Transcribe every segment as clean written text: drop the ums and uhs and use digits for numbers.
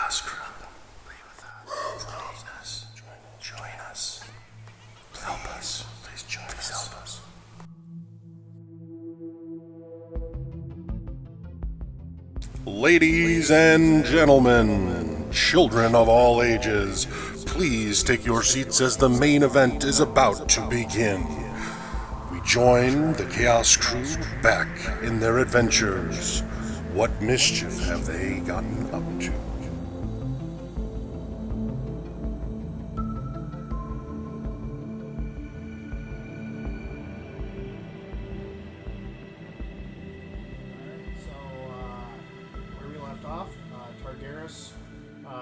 Chaos Crew. Play with us. Join us. Help us. Please join us. Help us. Ladies and gentlemen, children of all ages, please take your seats as the main event is about to begin. We join the Chaos Crew back in their adventures. What mischief have they gotten up to?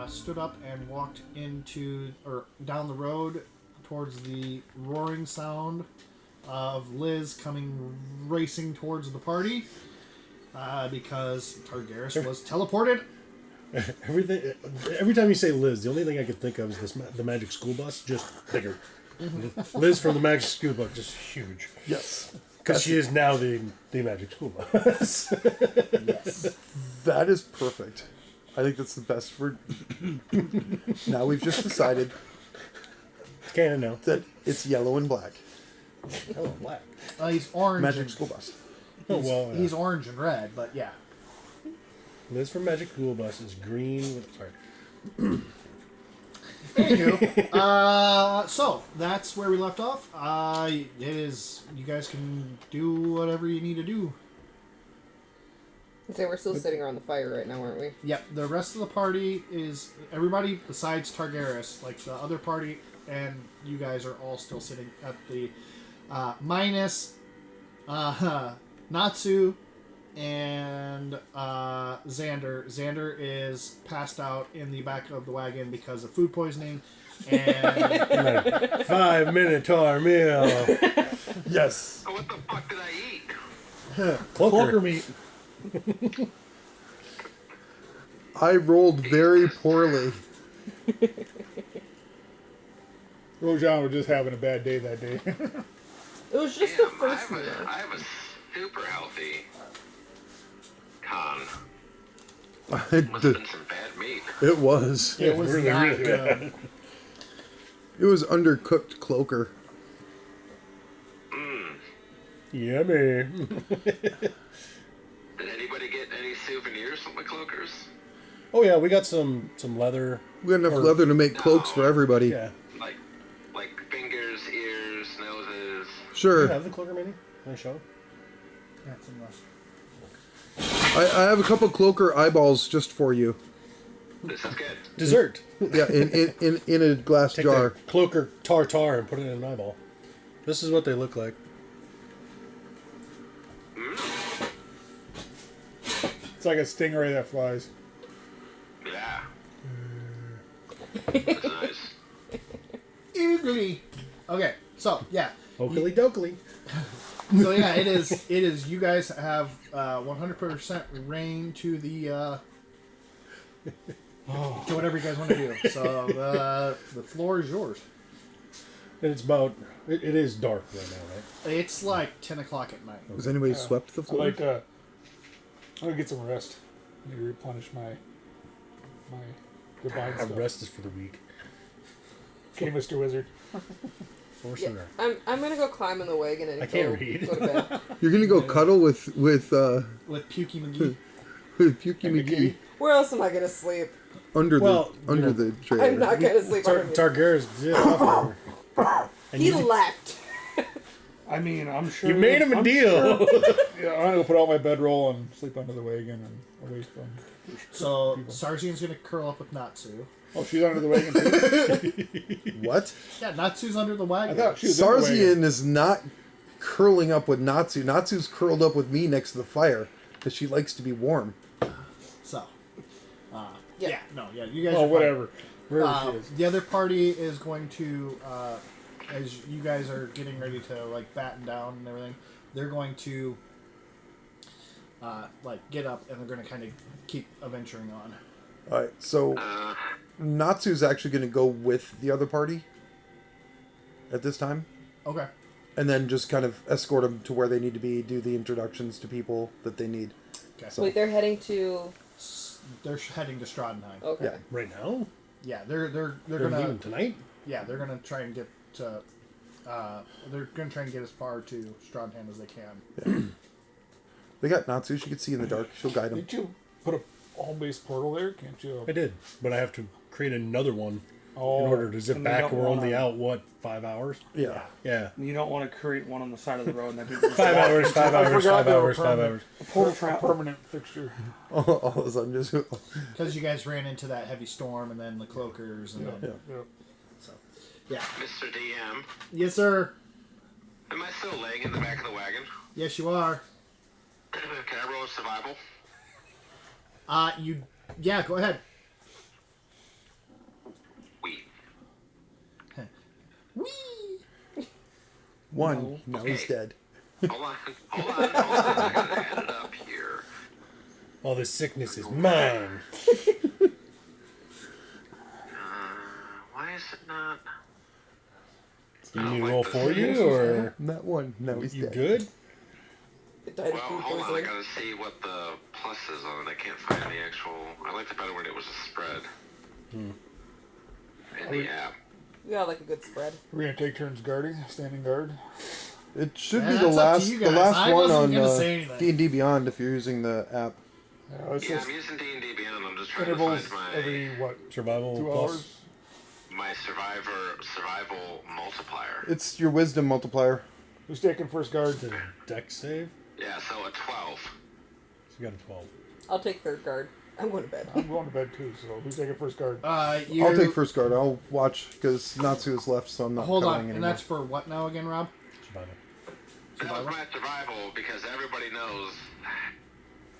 Stood up and walked down the road towards the roaring sound of Liz coming racing towards the party because Targaryen was teleported. Every time you say Liz, the only thing I can think of is the Magic School Bus, just bigger. Liz from the Magic School Bus, just huge. Yes. Because she is now the Magic School Bus. Yes. That is perfect. I think that's the best for... Now we've just decided Can't know. that it's yellow and black. Yellow and black. He's orange. Magic School Bus. He's orange and red, but yeah. Liz from Magic School Bus is green with... Sorry. Anywho, so that's where we left off. It is... You guys can do whatever you need to do. So we're still sitting around the fire right now, aren't we? Yep, the rest of the party is everybody besides Targaryen, like the other party, and you guys are all still sitting at the minus Natsu and Xander. Xander is passed out in the back of the wagon because of food poisoning and 5-minute meal. Yes. Oh, what the fuck did I eat? Cloaker meat. I rolled very poorly. Rojan was just having a bad day that day. It was just the first meal. I have a super healthy con. Must have been some bad meat. It was. it was really, not really good. bad. It was undercooked cloaker. Yummy. Did anybody get any souvenirs from the cloakers? Oh yeah, we got some leather. We got enough leather to make cloaks for everybody. Yeah. Like fingers, ears, noses. Do you Sure. have the cloaker mini? Can I show? That's enough. I have a couple cloaker eyeballs just for you. This is good. Dessert. Yeah, in a glass Take jar. the cloaker tartar and put it in an eyeball. This is what they look like. It's like a stingray that flies. Yeah. That's nice. Eagerly. Okay, so yeah. Oakley dokley. So yeah, it is. You guys have 100% reign to the to whatever you guys want to do. So the floor is yours. And it's about. It is dark right now, right? It's like 10 o'clock at night. Has anybody swept the I floor? like I'm gonna get some rest. I need to replenish my divine Our stuff. rest is for the week. Okay, Mr. Wizard. For Yeah, sure. I'm gonna go climb in the wagon and I can't read. go to bed. You're gonna go cuddle with With Pukey McGee. Pukey McGee Where else am I gonna sleep? under Well, the trailer. I'm not gonna sleep under me. Targaryen's did offer. And He you, left. I mean, I'm sure you made him a I'm deal. sure- yeah, I'm gonna go put out my bedroll and sleep under the wagon and away from. So Sarzian's gonna curl up with Natsu. Oh, she's under the wagon too. What? Yeah, Natsu's under the I wagon. thought she was in the wagon. Sarzian is not curling up with Natsu. Natsu's curled up with me next to the fire because she likes to be warm. So, Yeah. you guys. Oh, are fine. whatever. Wherever she is. The other party is going to, as you guys are getting ready to like batten down and everything, they're going to like get up and they're going to kind of keep adventuring on. All right, so Natsu's actually going to go with the other party at this time, Okay. and then just kind of escort them to where they need to be, do the introductions to people that they need. Okay. So- Wait, they're heading to. they're heading to Stradenheim. Okay. Yeah. Right now? Yeah, they're They're gonna leaving tonight? yeah they're gonna try and get to they're gonna try and get as far to Stradenheim as they can. They got Natsu. She could see in the dark. She'll guide them. Did you put a home-based portal there? Can't you? I did, but I have to create another one Oh, in order to zip and they back. don't We're only wanna- out, what, 5 hours? Yeah. Yeah. You don't want to create one on the side of the road and that be 5 hours, 5 I hours, forgot 5 they were hours, 5 permanent. hours. a portal A trap. permanent fixture. All of a sudden, just Because you guys ran into that heavy storm and then the cloakers and then Yeah. so yeah. Mr. DM, Yes, sir. am I still laying in the back of the wagon? Yes, you are. Can I roll a survival? Yeah, go ahead. Wait. Whee! one. Now he's Okay. dead. Hold on. I gotta add it up here. All this sickness is mine. Why is it not? Do you need to roll for you, or Not one. Now he's you dead. good? It died of Well, food hold on. I poisoning. gotta see what the plus is on it. I can't find the actual. I liked it better when it was a spread. In the app. Yeah, like a good spread. We're gonna take turns guarding, standing guard. It should Yeah, be the that's up to last, you the guys. last I one wasn't on gonna say anything. D&D Beyond if you're using the app. Yeah, it's Yeah, just I'm using D&D Beyond. I'm just trying intervals to find every what? Survival 2 plus. hours. my survival multiplier. It's your wisdom multiplier. Who's taking first guard? Is it a deck save? Yeah, so a 12. So you got a 12. I'll take third guard. I'm going to bed. I'm going to bed too. So who's taking first guard? I'll take first guard. I'll watch because Natsu is left, so I'm not Hold covering on, and anymore. that's for what now again, Rob? Survival. That was my survival because everybody knows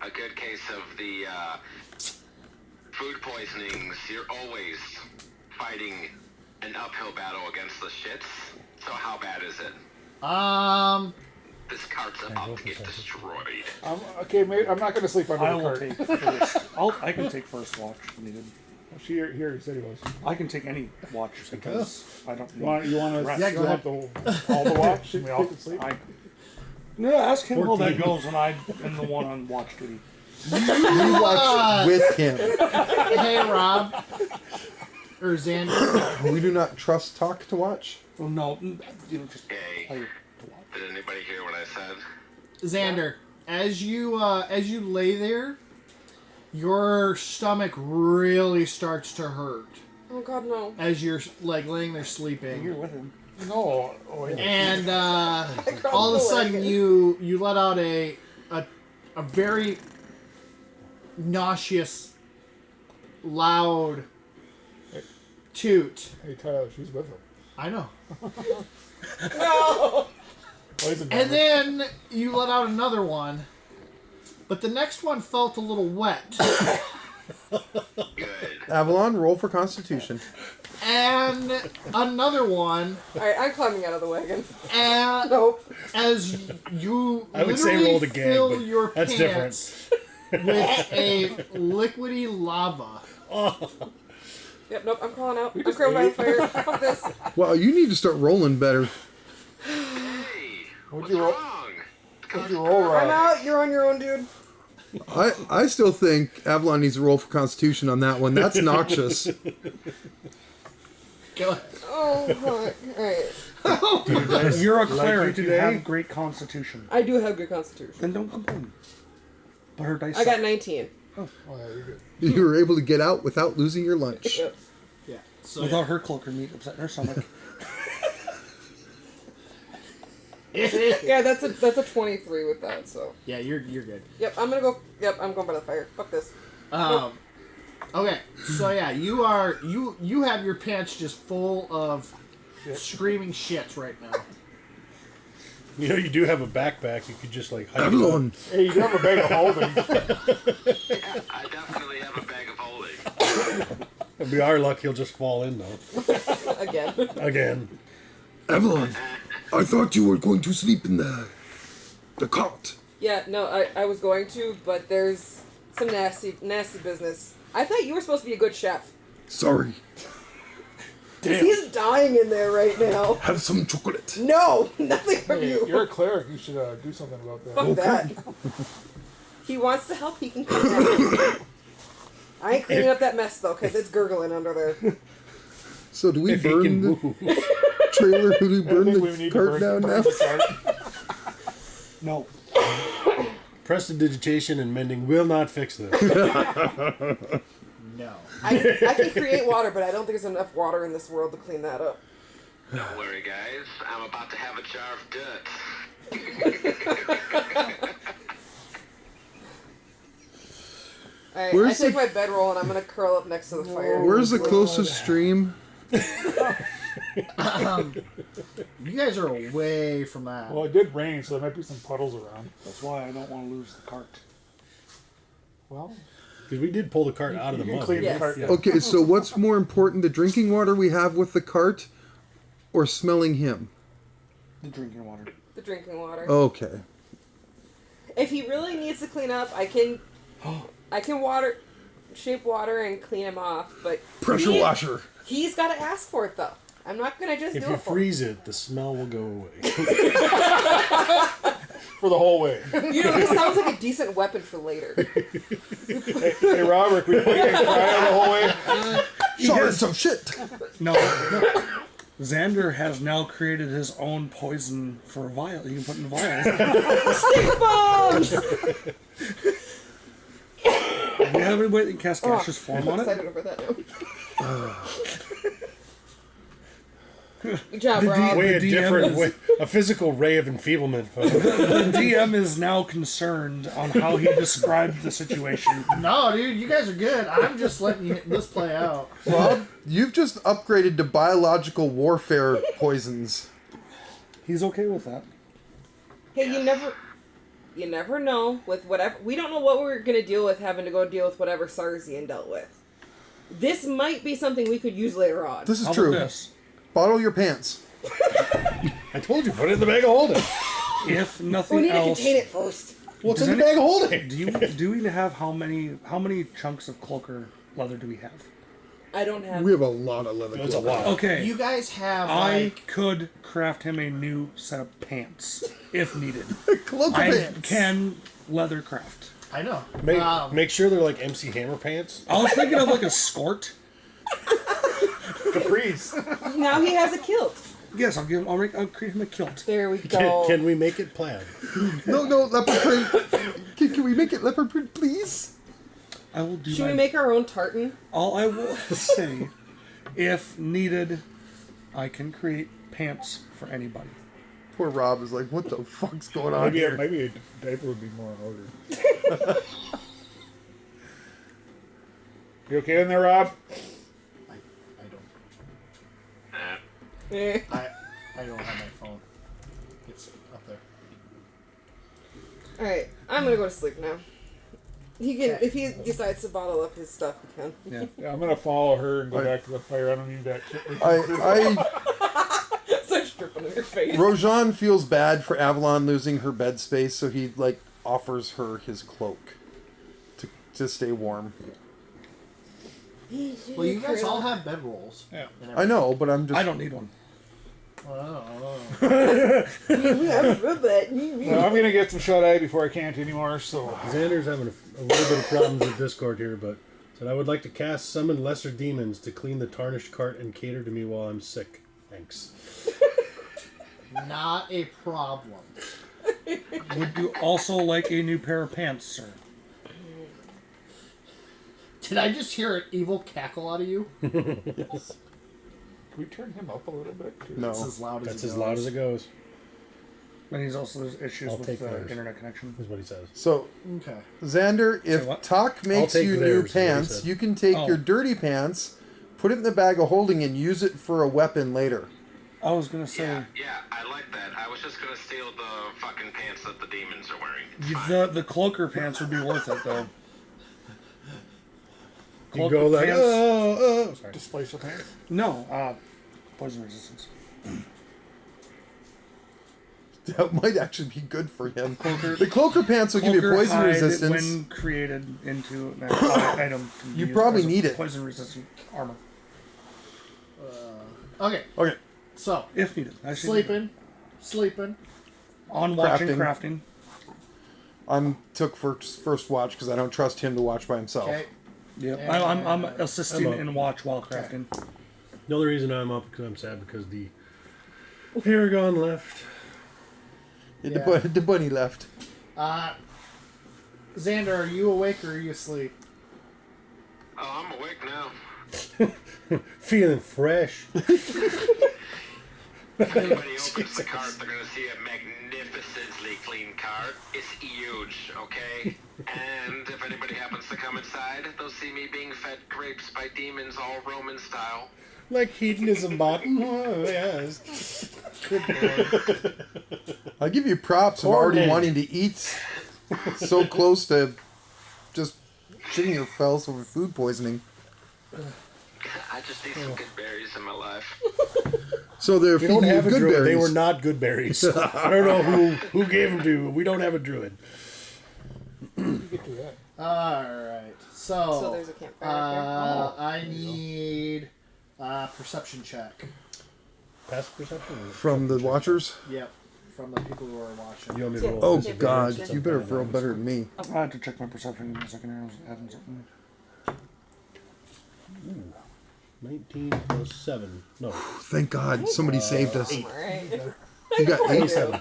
a good case of the food poisonings. You're always fighting an uphill battle against the shits. So how bad is it? This cart's about to get destroyed. Okay, mate. I'm not going to sleep under I the will cart. take first. I can take first watch if needed. Here, he said he was. I can take any watch because I don't need You want to? rest. Yeah, go ahead. All the watch. We all can sleep. No, ask him how that 14. goes when I am the one on watch duty. You watch with him. Hey, Rob. Or Xander. We do not trust talk to watch. Well, no, you know, just Okay. play to watch. Did anybody hear what I said? Xander, as you lay there, your stomach really starts to hurt Oh God, no. as you're like laying there You're sleeping, with him. No. Oh, yeah. and all of a sudden you let out a very nauseous, loud toot. Hey, Tyler, she's with him. I know. No. Ladies and And gentlemen. then you let out another one, but the next one felt a little wet. Good. Avalon, roll for Constitution. And another one, All right, I'm climbing out of the wagon. and Nope. as you I would say literally roll the gag, fill but your that's pants with a liquidy lava. Yep. Nope. I'm crawling out. I'm crawling by the fire. Fuck this. Well, you need to start rolling better. Hey, what's you roll? wrong? What'd you roll, I'm Rob? out. You're on your own, dude. I still think Avalon needs to roll for Constitution on that one. That's noxious. Go ahead. Oh, fuck. All right. You're a Like cleric. you You today? have great constitution. I do have good constitution. Then don't complain. But her dice. I got suck. 19. Oh, yeah, you're good. You were able to get out without losing your lunch. Yep. Yeah. So Without her cloaker meat upsetting her stomach. Yeah, that's a 23 with that. So. yeah, you're good. Yep. I'm gonna go. Yep. I'm going by the fire. Fuck this. Okay, so yeah, you have your pants just full of screaming shits right now. You know, you do have a backpack. You could just like hike it up. Avalon, Hey, you do have a bag of holding. Yeah, I definitely have a bag of holding. It'd be our luck. He'll just fall in though. Again. Again. Avalon, I thought you were going to sleep in the cot. Yeah. No, I was going to, but there's some nasty business. I thought you were supposed to be a good chef. Sorry. 'Cause he's dying in there right now. Have some chocolate. No, nothing from Hey, you. you're a cleric. You should do something about that. Fuck that. He wants to help. He can come back. I ain't cleaning up that mess though, because it's gurgling under there. So do we If he burn can the move. trailer? Do we I burn think we the need cart to down burn now? the cart. No. Prestidigitation and mending will not fix this. No. I can create water, but I don't think there's enough water in this world to clean that up. Don't worry, guys. I'm about to have a jar of dirt. Alright, I Where's take the- my bedroll and I'm gonna curl up next to the fire. Where's the closest stream? You guys are away from that. Well, it did rain, so there might be some puddles around. That's why I don't want to lose the cart. Well, Because we did pull the cart out of the you can mud. clean Yes. the cart. Yeah. Okay, so what's more important, the drinking water we have with the cart or smelling him? The drinking water. The drinking water. Okay. If he really needs to clean up, I can shape water and clean him off, but Pressure washer. He's got to ask for it though. I'm not gonna just If do you it for him. freeze it, the smell will go away. For the whole way. You know, this sounds like a decent weapon for later. Hey, Robert, we put you in cryo the whole way. Shards of shit. No. Xander has now created his own poison for a vial. You can put in vials. Stick bombs. Do you have anybody that can cast gaseous form on I'm it? excited over that now. Good job, The Rob. Way a DM different is- way, a physical ray of enfeeblement. folks. The DM is now concerned on how he described the situation. No, dude, you guys are good. I'm just letting this play out. Rob, you've just upgraded to biological warfare poisons. He's okay with that. Hey, you never know with whatever. We don't know what we're gonna deal with having to go deal with whatever Sarzian dealt with. This might be something we could use later on. This is How true. about this? Bottle your pants. I told you, put it in the bag of holding. If we nothing need to else, contain it first. Well, it's Does in the any- bag of holding. do we have how many chunks of cloaker leather do we have? I don't have. We have a lot of leather. That's a clothing. lot. Okay. You guys have I like could craft him a new set of pants if needed. Cloak of I pants. can leather craft. I know. Make sure they're like MC Hammer pants. I was thinking of like a skort. Capris. Now he has a kilt. Yes, I'll create him a kilt. There we go. Can we make it plaid? No, leopard print. Can we make it leopard print, please? I will do. Should my, we make our own tartan? All I will say, if needed, I can create pants for anybody. Poor Rob is like, what the fuck's going on Maybe here? maybe a diaper would be more in order. You okay in there, Rob? I don't. Eh. I don't have my phone. It's up there. Alright, I'm gonna go to sleep now. He can, Okay. if he decides to bottle up his stuff, he can. Yeah. Yeah, I'm gonna follow her and go back to the fire. I don't need that shit. Such dripping in your face. Rojan feels bad for Avalon losing her bed space, so he like offers her his cloak to stay warm. Well, you guys all have bedrolls. Yeah. and I know, but I'm just. I don't need one. We have a robot. Well, I'm gonna get some shut eye before I can't anymore. So Xander's having a little bit of problems with Discord here, but said I would like to cast summon lesser demons to clean the tarnished cart and cater to me while I'm sick. Thanks. Not a problem. Would you also like a new pair of pants, sir? Did I just hear an evil cackle out of you? Yes. can we turn him up a little bit? Too? No. It's as loud as That's it as goes. loud as it goes, And he's also there's issues I'll with take theirs. internet connection. is what he says. So, Okay. Xander, if what? Talk makes take you theirs, new is what he pants, said. you can take Oh. your dirty pants, put it in the bag of holding, and use it for a weapon later. I was gonna say Yeah, I like that. I was just gonna steal the fucking pants that the demons are wearing. It's fine. the cloaker pants would be worth it though. You go like, pants- oh, sorry. Displacer pants. No, poison resistance. That might actually be good for him. The cloaker pants will give you Cloaker poison hide, resistance. when created into an item. Can be You used probably as a need it. Poison resistant armor, Okay. Okay. So, if needed. I should- sleeping. On watching Crafting. crafting. Took first watch because I don't trust him to watch by himself. Okay. Yep. And- I'm assisting I'm up. in watch while crafting. The only reason I'm up because I'm sad because the Paragon left. Yeah, the bunny left. Xander, are you awake or are you asleep? Oh, I'm awake now. Feeling fresh. If anybody opens the cart, they're gonna see a magnificently clean cart. It's huge, okay? And if anybody happens to come inside, they'll see me being fed grapes by demons all Roman style. Like hedonism bot. Oh, yes. Good boy. I'll give you props of already Coordinated. wanting to eat so close to just shitting yourself over food poisoning. I just need some good berries in my life. So they're We don't feeding you have a good druid. berries. They were not good berries. I don't know who gave them to. We don't have a druid. Alright. So there's a campfire up there. I need perception check. Pass perception. From the watchers? Yep. From the people who are watching. You want me to roll Oh disadvantage god, since you I'm better playing throw on better this? than me. I had to check my perception. Give me a second here. I was adding something. 19 plus 7. No, Thank god, somebody saved us. Alright. You got 8. 27.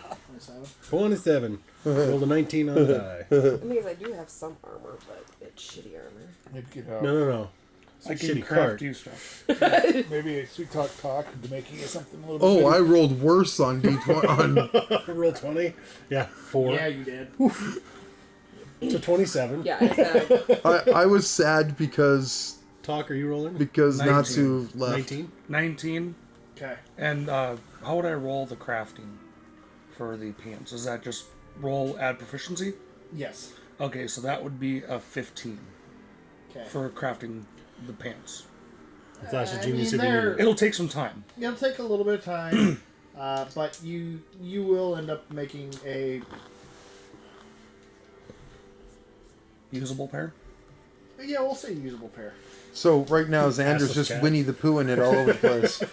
27. Rolled a 19 on the die. The thing is, I do have some armor, but it's shitty armor. Maybe get No. I can Shitty craft cart. you stuff. Maybe a sweet talk into making it something a little bit. Oh, I better. rolled worse on D20. Roll 20. Yeah, 4. Yeah, you did. So 27. Yeah, I said. I was sad because Talk, are you rolling? 19. 19. Natsu left. 19. 19. Okay. And how would I roll the crafting for the pants? Is that just roll add proficiency? Yes. Okay, so that would be a 15 Okay. for crafting the pants. The Flash of I Genius mean, if you need they're- it. It'll take some time. It'll take a little bit of time, but you will end up making a Usable pair? we'll say usable pair. So right now Xander's Assless just cat. Winnie the Poohing it all over the place.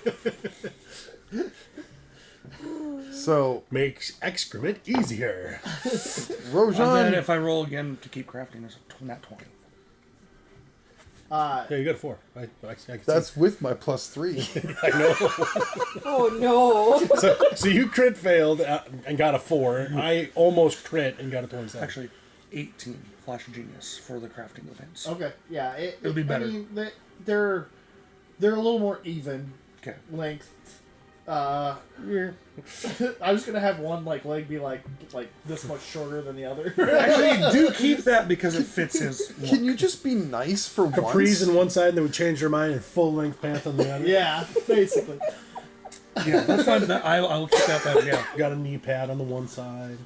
So Makes excrement easier. And then Rojan, if I roll again to keep crafting, it's a nat 20. Yeah, you got a 4. I can that's with my +3. see. I know. Oh no! So you crit failed and got a 4. I almost crit and got a 27. Actually, 18 Flash of Genius for the crafting of the pants. Okay. Yeah. It'll be better. I mean, they're a little more even Okay. length. I was gonna have one leg be like this much shorter than the other. Actually, do keep that because it fits his look. Can you just be nice for Capris once? on one side, and they would change their mind and full length pants on the other. Yeah, basically. Yeah, that's fine. I'll keep that better. Yeah. Got a knee pad on the one side.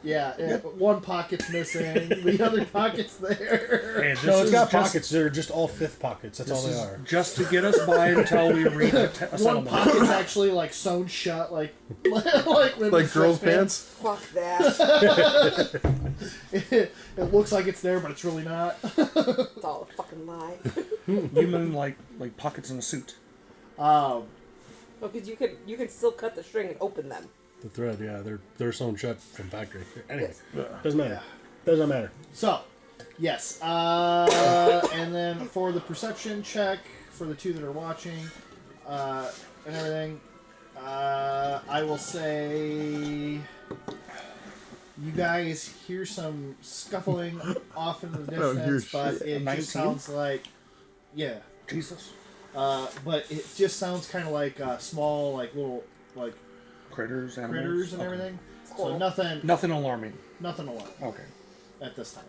Yeah, one pocket's missing, the other pocket's there. Hey, this No, it's is got just- pockets. They're just all fifth pockets. That's all This they is are. just to get us by until we reach a One settlement. pocket's actually sewn shut, like women's Like girls' pants? Fuck that. It looks like it's there, but it's really not. It's all a fucking lie. You mean like pockets in a suit? Um, Well, because you can still cut the string and open them. The thread, yeah, they're sewn shut from factory. Anyway, doesn't matter. Doesn't matter. so, yes. And then for the perception check for the two that are watching and everything, I will say you guys hear some scuffling off in the don't hear distance, but shit. it 19? just sounds like, yeah. Jesus. But it just sounds kind of like small, like little, like Critters, animals. critters and Okay. everything. So Cool. Nothing alarming. nothing a lot Okay. at this time.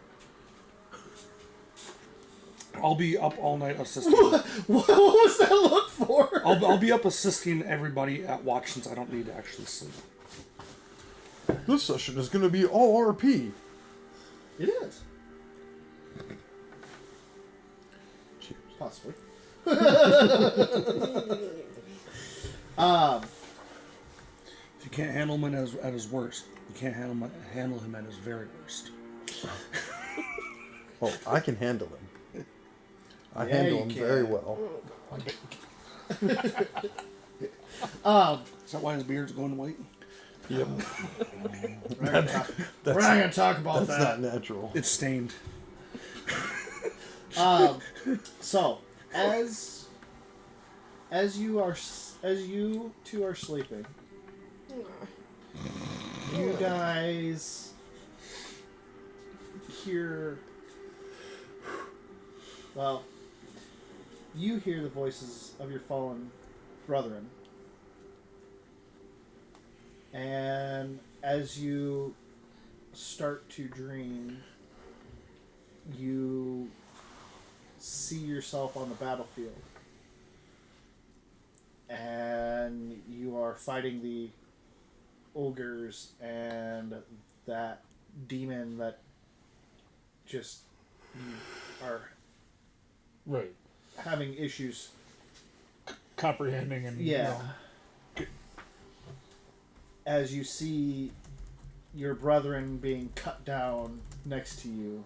I'll be up all night assisting. What was that look for? I'll be up assisting everybody at watch since I don't need to actually sleep. This session is going to be all RP. It is. Possibly. If you can't handle him at his worst, you can't handle him at his very worst. Oh, I can handle him. I Yeah, handle you him can. very well. Is that why his beard's going white? Yep. We're not gonna talk about That's that. not natural. It's stained. So as you two are sleeping, you guys hear. Well, you hear the voices of your fallen brethren, and as you start to dream, you see yourself on the battlefield, and you are fighting the ogres and that demon that just you are Right. having issues. Comprehending and Yeah. As you see your brethren being cut down next to you,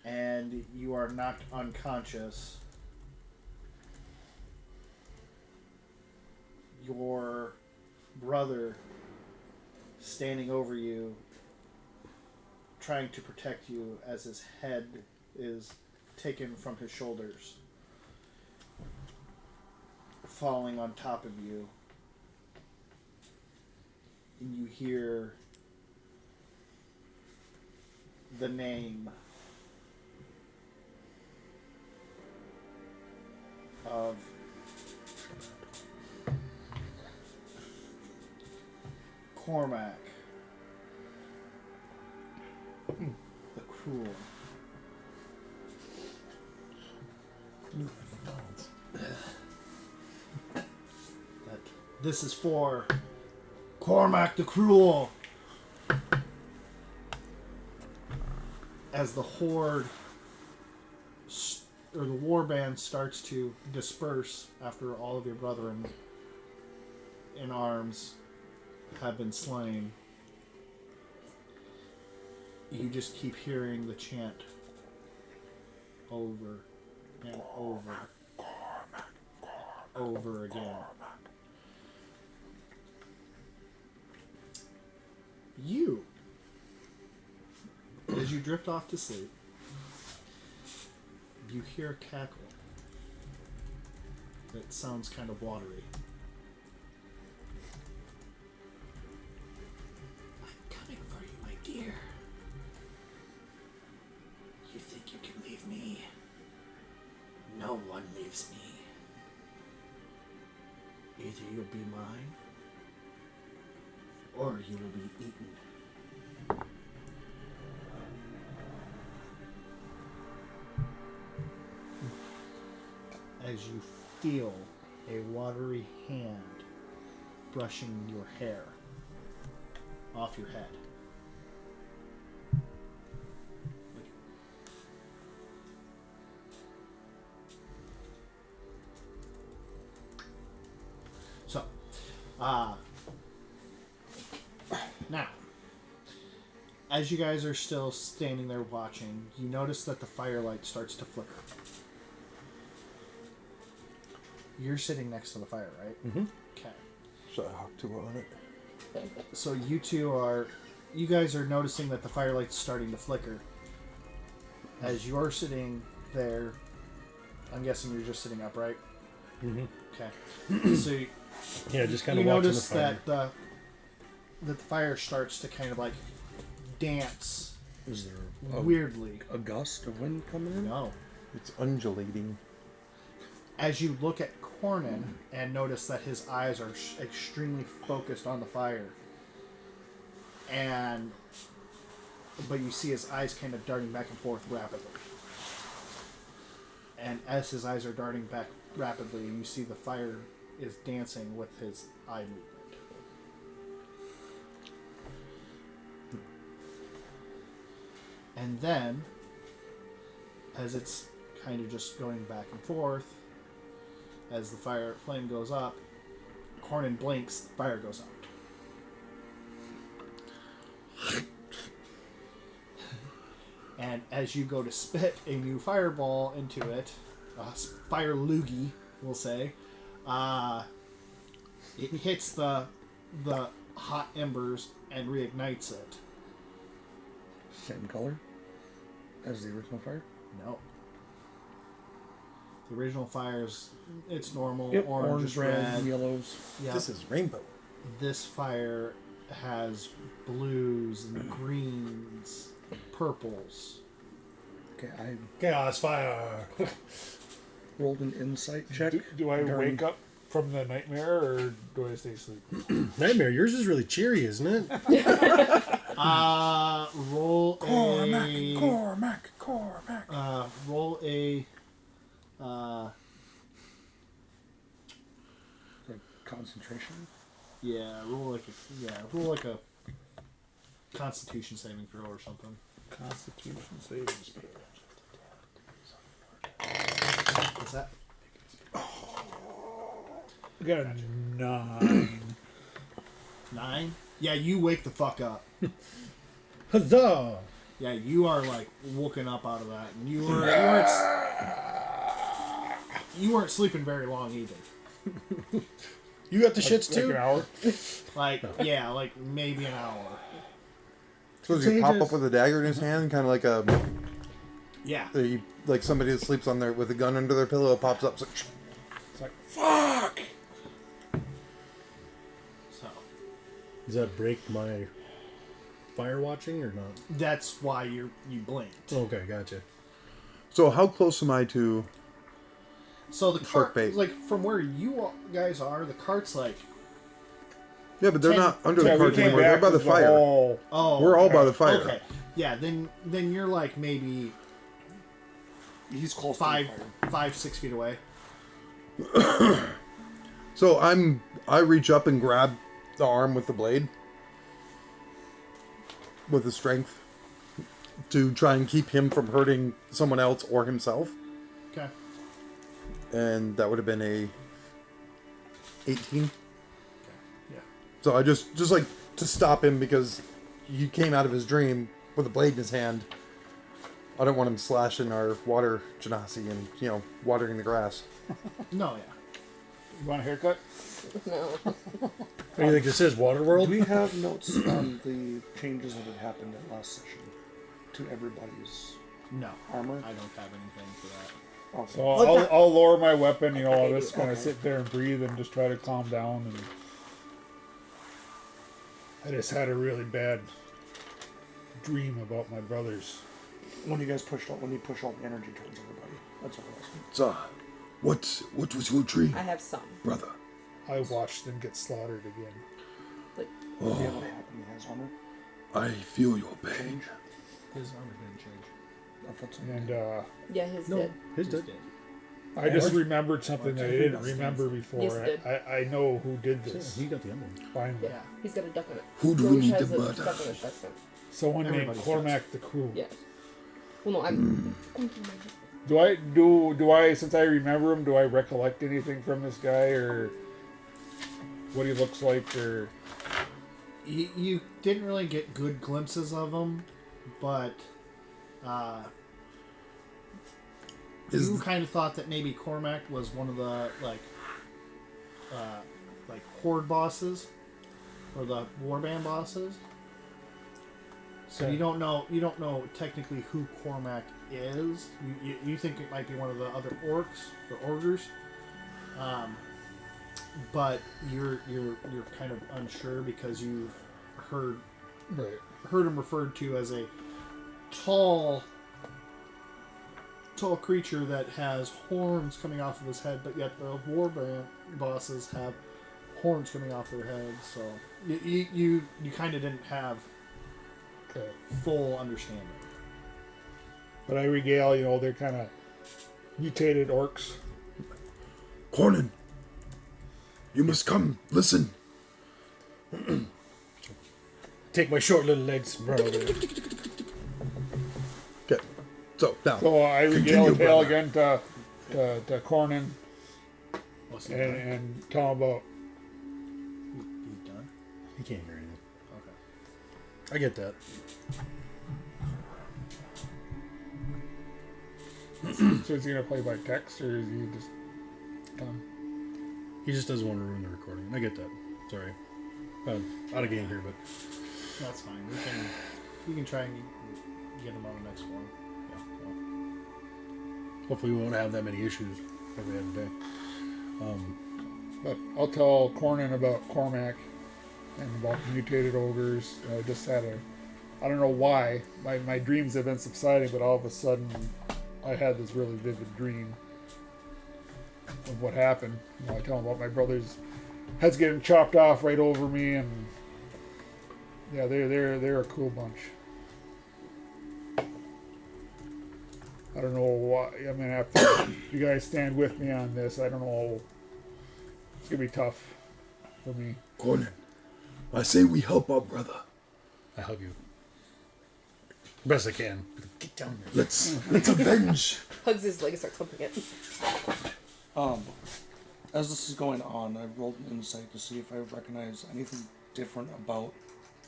and you are knocked unconscious, your brother standing over you, trying to protect you as his head is taken from his shoulders, falling on top of you, and you hear the name of Cormac the Cruel. That this is for Cormac the Cruel. As the horde or the warband starts to disperse after all of your brethren in arms have been slain, you just keep hearing the chant over and over, over again. You, as you drift off to sleep, you hear a cackle that sounds kind of watery. I'm coming for you, my dear. You think you can leave me? No one leaves me. Either you'll be mine, or you will be eaten. As you feel a watery hand brushing your hair off your head. So, now, as you guys are still standing there watching, you notice that the firelight starts to flicker. You're sitting next to the fire, right? Mm-hmm. Okay. Should I hop to on it? So you guys are noticing that the firelight's starting to flicker. As you're sitting there, I'm guessing you're just sitting upright. Mm-hmm. Okay. So Yeah, just kind you of watching the notice fire. that the fire starts to kind of like dance Is there weirdly. a gust of wind coming in? No. It's undulating. As you look at Cornyn and notice that his eyes are extremely focused on the fire, but you see his eyes kind of darting back and forth rapidly. And as his eyes are darting back rapidly, you see the fire is dancing with his eye movement. And then, as it's kind of just going back and forth, as the flame goes up, Cornyn blinks, the fire goes out. And as you go to spit a new fireball into it, fire loogie, we'll say, it hits the hot embers and reignites it. Same color as the original fire? No. The original fire's it's normal, Yep, orange, red, yellows. Yeah. This is rainbow. This fire has blues and greens, purples. Okay, I Chaos fire. rolled an insight check. Do I during- wake up from the nightmare or do I stay asleep? Nightmare, yours is really cheery, isn't it? Roll Cormac. roll a Like concentration. roll like a Constitution saving throw or something. Constitution savings. What's that? I got a 9. 9? Yeah, you wake the fuck up. Huzzah! Yeah, you are like woken up out of that, and you weren't sleeping very long either. You got the shits Like too? an hour. Like like maybe an hour. So does he pop Contagious. up with a dagger in his hand, kind of like Yeah. like somebody that sleeps on there with a gun under their pillow pops up. It's like, It's like, fuck! So Does that break my fire watching or not? that's why you blinked. Okay, gotcha. so how close am I to? So the Shark cart, bait. like from where you guys are, the cart's like, Yeah, but they're Ten- not under Yeah, the we cart came anymore. They're back by the with fire. whole- oh, We're all by the fire. Okay, yeah, then you're like maybe He's close to 5-6 feet away. So I reach up and grab the arm with the blade, with the strength, to try and keep him from hurting someone else or himself. Okay. And that would have been a 18. Yeah. So I just like to stop him because he came out of his dream with a blade in his hand. I don't want him slashing our water genasi and watering the grass. No, yeah. You want a haircut? No. What do you think this is, Do Waterworld? we have notes on the changes that had happened in last session to everybody's No, armor? I don't have anything for that. Okay. So I'll lower my weapon, I'll just kind of sit there and breathe and just try to calm down. And I just had a really bad dream about my brothers. When you push all the energy towards everybody. That's all it was. So, what was your dream, I have some. brother? I watched them get slaughtered again. Like, Do you have what happened in his armor? I feel your pain. His armor didn't change. I thought so. And yeah, his No, did. his He's did. dead. I just remembered something that I didn't remember Yes, before. it did. I know who did this. He got the emblem. Finally. Yeah, he's got a duck in it. Who do we George need has to a murder? duck in his chest. Someone named Everybody Cormac the Cruel. Yes. Well, no, I'm. Do I since I remember him, do I recollect anything from this guy or what he looks like or You didn't really get good glimpses of him, but you kind of thought that maybe Cormac was one of the like horde bosses or the warband bosses. So Okay. you don't know technically who Cormac is. You think it might be one of the other orcs or ogres, but you're kind of unsure because you've heard him referred to as a tall creature that has horns coming off of his head, but yet the warband bosses have horns coming off their heads. So you kind of didn't have full understanding. but I regale, they're kind of mutated orcs. Cornin, you must come. Listen. Take my short little legs and run over there. Okay. So now. So I regale Continue, the tale brother. again to Cornin and tell him about You done? He can't hear anything. Okay. I get that. so is he gonna play by text or is he just done? He just doesn't want to ruin the recording. I get that. Sorry. Out of game here, but That's fine. We can try and get him on the next one. Yeah, Hopefully we won't have that many issues like we had today. But I'll tell Cornyn about Cormac and about the mutated ogres. I just had I don't know why, my dreams have been subsiding, but all of a sudden I had this really vivid dream of what happened. I tell him about my brother's heads getting chopped off right over me, and yeah, they're a cool bunch. I don't know why. I mean, after you guys stand with me on this, I don't know. It's gonna be tough for me. Conan, I say we help our brother. I hug you. Best I can. Get down there. Let's avenge. Hugs his leg and starts humping it. As this is going on, I rolled an insight to see if I recognize anything different about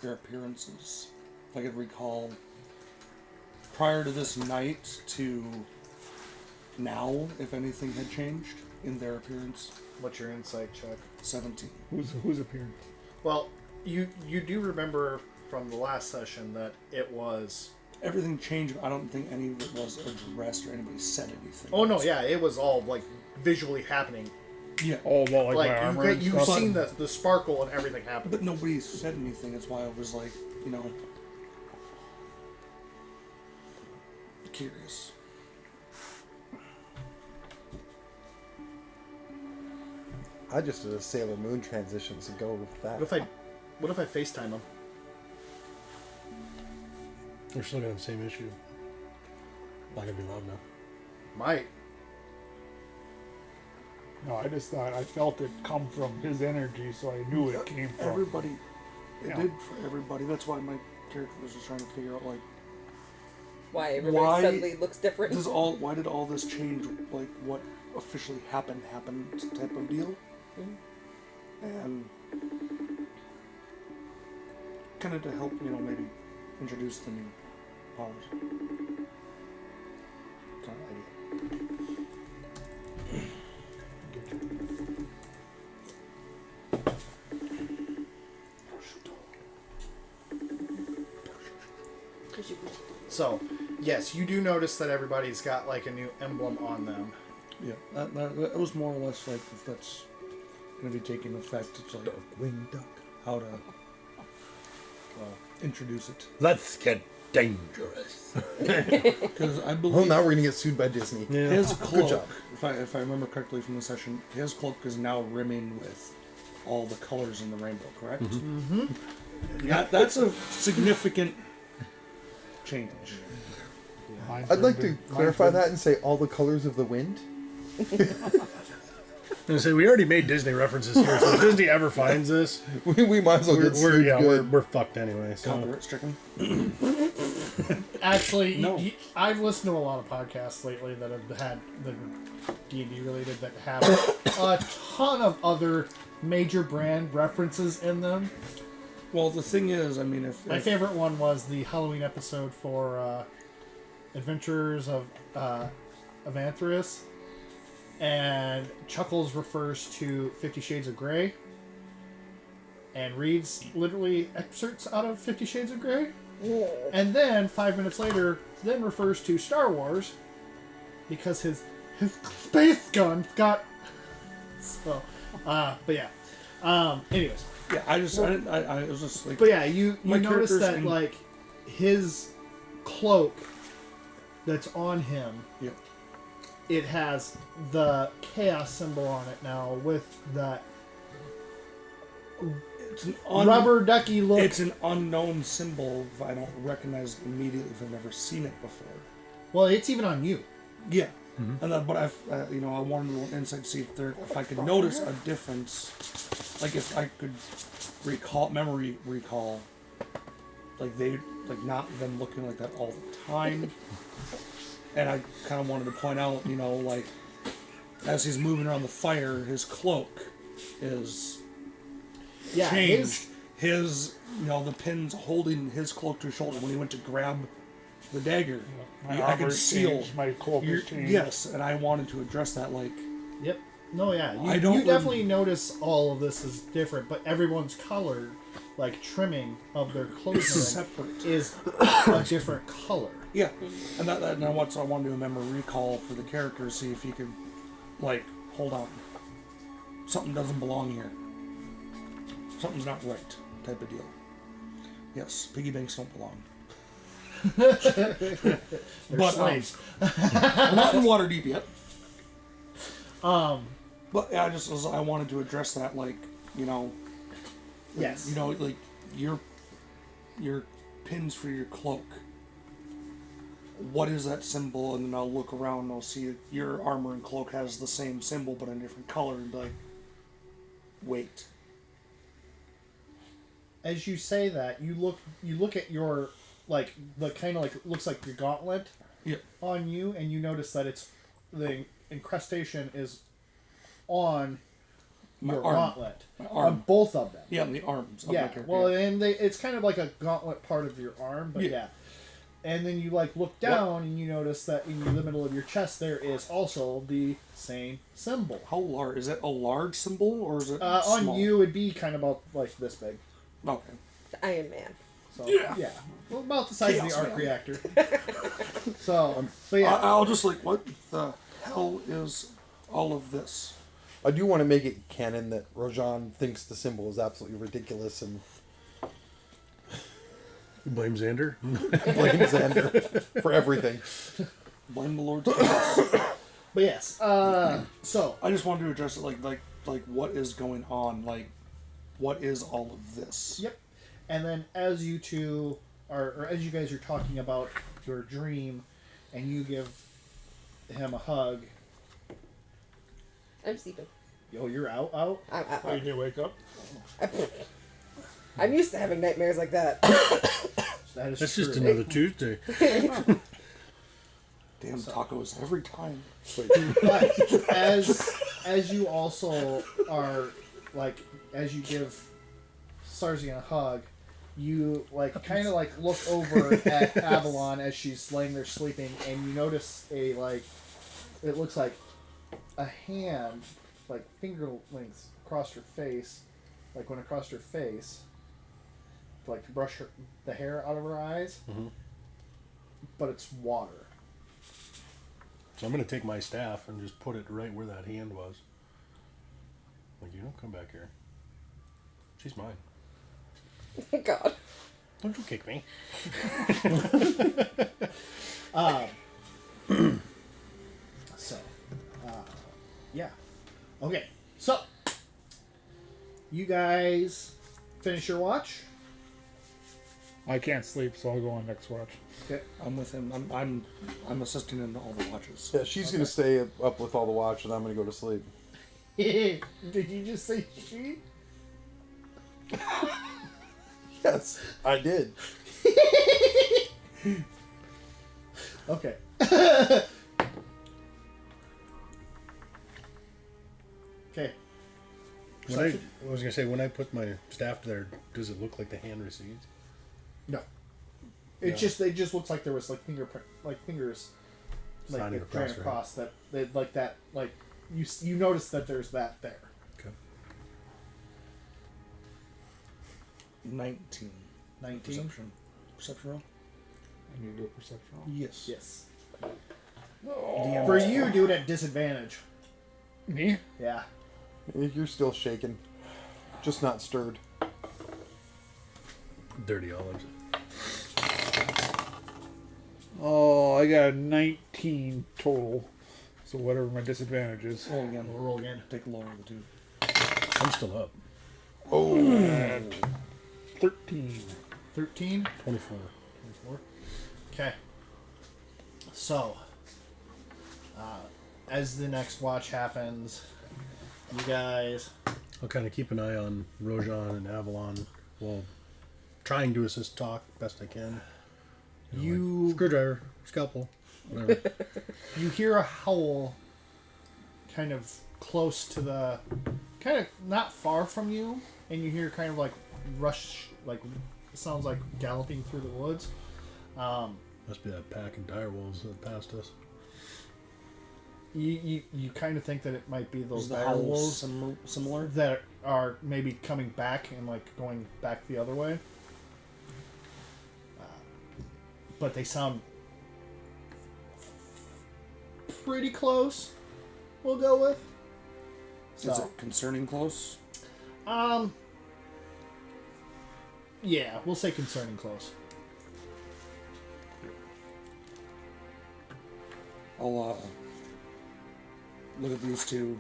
their appearances. If I could recall prior to this night to now, if anything had changed in their appearance. what's your insight check? 17. Who's appearing? Well, you do remember from the last session that it was. Everything changed. I don't think any of it was addressed or anybody said anything. Oh no, yeah, it was all like visually happening. Yeah. Oh, well, like my armor. Like and you've stuff? seen the sparkle and everything happen. But nobody said anything. That's why I was like, curious. I just did a Sailor Moon transition, so go with that. What if I FaceTime him? We're still gonna have the same issue. Not gonna be loud enough. Might. No, I just thought I felt it come from his energy, so I knew it came from. Everybody. It Yeah. did for everybody. That's why my character was just trying to figure out, like, Why everybody Why suddenly looks different. why did all this change, like, what officially happened type of deal? And kind of to help, maybe introduce the new powers. Kind of idea. So, yes, you do notice that everybody's got like a new emblem on them. Yeah, that was more or less like if that's going to be taking effect. It's like Winged duck. how to introduce it. Let's get dangerous. Because I believe Well, now we're gonna get sued by Disney. his cloak, job. if I remember correctly from the session, his cloak is now rimming with all the colors in the rainbow. Correct? Mm-hmm. That's a significant change. Mine's I'd like to ribbon. clarify Mine's that and say all the colors of the wind. I was gonna say we already made Disney references here, so if Disney ever finds this, We might as well get sued good. we're fucked anyway. So Copyright stricken. Actually, No. I've listened to a lot of podcasts lately that have had the D&D related that have a ton of other major brand references in them. Well, the thing is, I mean, if My favorite one was the Halloween episode for Adventures of Avantharus, and Chuckles refers to 50 Shades of Grey, and reads literally excerpts out of 50 Shades of Grey, and then 5 minutes later, then refers to Star Wars because his space gun got so. But yeah. Anyways. yeah, I was just like, But yeah, you My notice character's that in- like his cloak that's on him, yeah, it has the chaos symbol on it now with that it's an rubber ducky look. It's an unknown symbol. If I don't recognize it immediately if I've never seen it before. Well, it's even on you. Yeah, and but I wanted a little insight to see if I could notice a difference, like if I could recall, like not them looking like that all the time. And I kind of wanted to point out, like as he's moving around the fire, his cloak is Yeah, changed. His the pins holding his cloak to his shoulder when he went to grab the dagger. My I could armor's seal. changed, my cloak is changed. Yes, and I wanted to address that. Like, Yep. No, yeah. I don't You definitely notice all of this is different, but everyone's color, like trimming of their clothing, separate. is a different color. Yeah, and now what? So I want to do a memory recall for the characters, see if you could, like, hold on, something doesn't belong here. Something's not right, type of deal. Yes, piggy banks don't belong. But slaves. I'm not in water deep yet. Um, But yeah, I wanted to address that, like, you know, yes. you know, like your pins for your cloak. What is that symbol? And then I'll look around and I'll see your armor and cloak has the same symbol but in a different color, and be like, wait. As you say that, you look at your like the kind of like looks like your gauntlet Yeah. on you, and you notice that it's the incrustation is on My your arm. gauntlet My arm. on both of them. Yeah, the arms. Of my Yeah, character. well, and it's kind of like a gauntlet part of your arm, but Yeah. yeah. And then you like look down and you notice that in the middle of your chest there is also the same symbol. How large? Is it a large symbol or is it On small? you, it'd be kind of about like this big. Okay. The Iron Man. So Yeah. well, about the size Chaos of the arc Man. reactor. So yeah, I'll just like, what the hell is all of this? I do want to make it canon that Rojan thinks the symbol is absolutely ridiculous and Blame Xander. blames Xander for everything. Blame the Lord's chaos. but yes. So I just wanted to address it, like what is going on? Like, what is all of this? yep. And then as you two are, or as you guys are talking about your dream, and you give him a hug. I'm sleeping. Yo, you're out. Oh, you did wake up? I'm used to having nightmares like that. That is That's true. just another Tuesday. Damn tacos every time. But as you also are like as you give Sarzi a hug, you like kind of like look over at Avalon as she's laying there sleeping, and you notice a like it looks like a hand like finger lengths across her face, like went across her face, like to brush the hair out of her eyes, but it's water. So I'm going to take my staff and just put it right where that hand was. Like, you don't come back here. She's mine. God. Don't you kick me. So, yeah. Okay, so you guys finish your watch. I can't sleep, so I'll go on next watch. Okay. I'm with him. I'm assisting in all the watches. Yeah, she's gonna stay up with all the watch, and I'm gonna go to sleep. Did you just say she? Yes, I did. Okay. Okay. I was going to say, when I put my staff there, does it look like the hand recedes? No. It just looks like there was like fingerprint, like fingers, like Signing that ran across, right? across that. They like that. Like you notice that there's that there. Okay. 19. 19. Perception. Perception roll? I need to do a perception roll. Yes. Yes. DM For you, do it at disadvantage. Me? Yeah. You're still shaking, just not stirred. Dirty olives. Oh, I got a 19 total. So whatever my disadvantage is. Roll again. Roll again. Take the lower of the two. I'm still up. 13. 13. 24. 24. Okay. So, as the next watch happens, you guys. I'll kind of keep an eye on Rojan and Avalon while trying to assist Talk best I can. You Screwdriver, scalpel, whatever. you hear a howl kind of close to the kind of not far from you, and you hear kind of like rush, like it sounds like galloping through the woods. Must be that pack of dire wolves that passed us. You kind of think that it might be those Is the dire howl wolves similar? that are maybe coming back and like going back the other way. But they sound pretty close. We'll go with. So, Is it concerning close? Yeah, we'll say concerning close. I'll look at these two.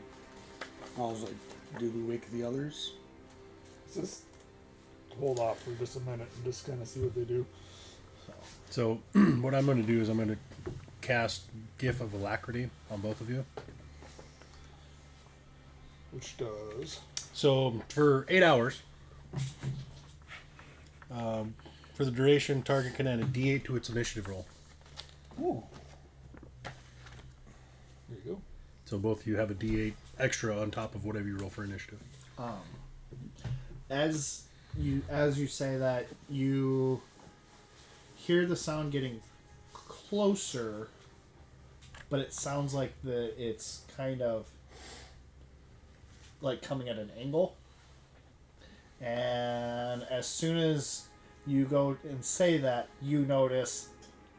I was like, do we wake the others? Just hold off for just a minute and just kind of see what they do. So what I'm going to do is I'm going to cast Gift of Alacrity on both of you. Which does. So for 8 hours, for the duration, target can add a D8 to its initiative roll. Ooh. There you go. So both of you have a D8 extra on top of whatever you roll for initiative. As you say that, you hear the sound getting closer, but it sounds like it's kind of like coming at an angle. And as soon as you go and say that, you notice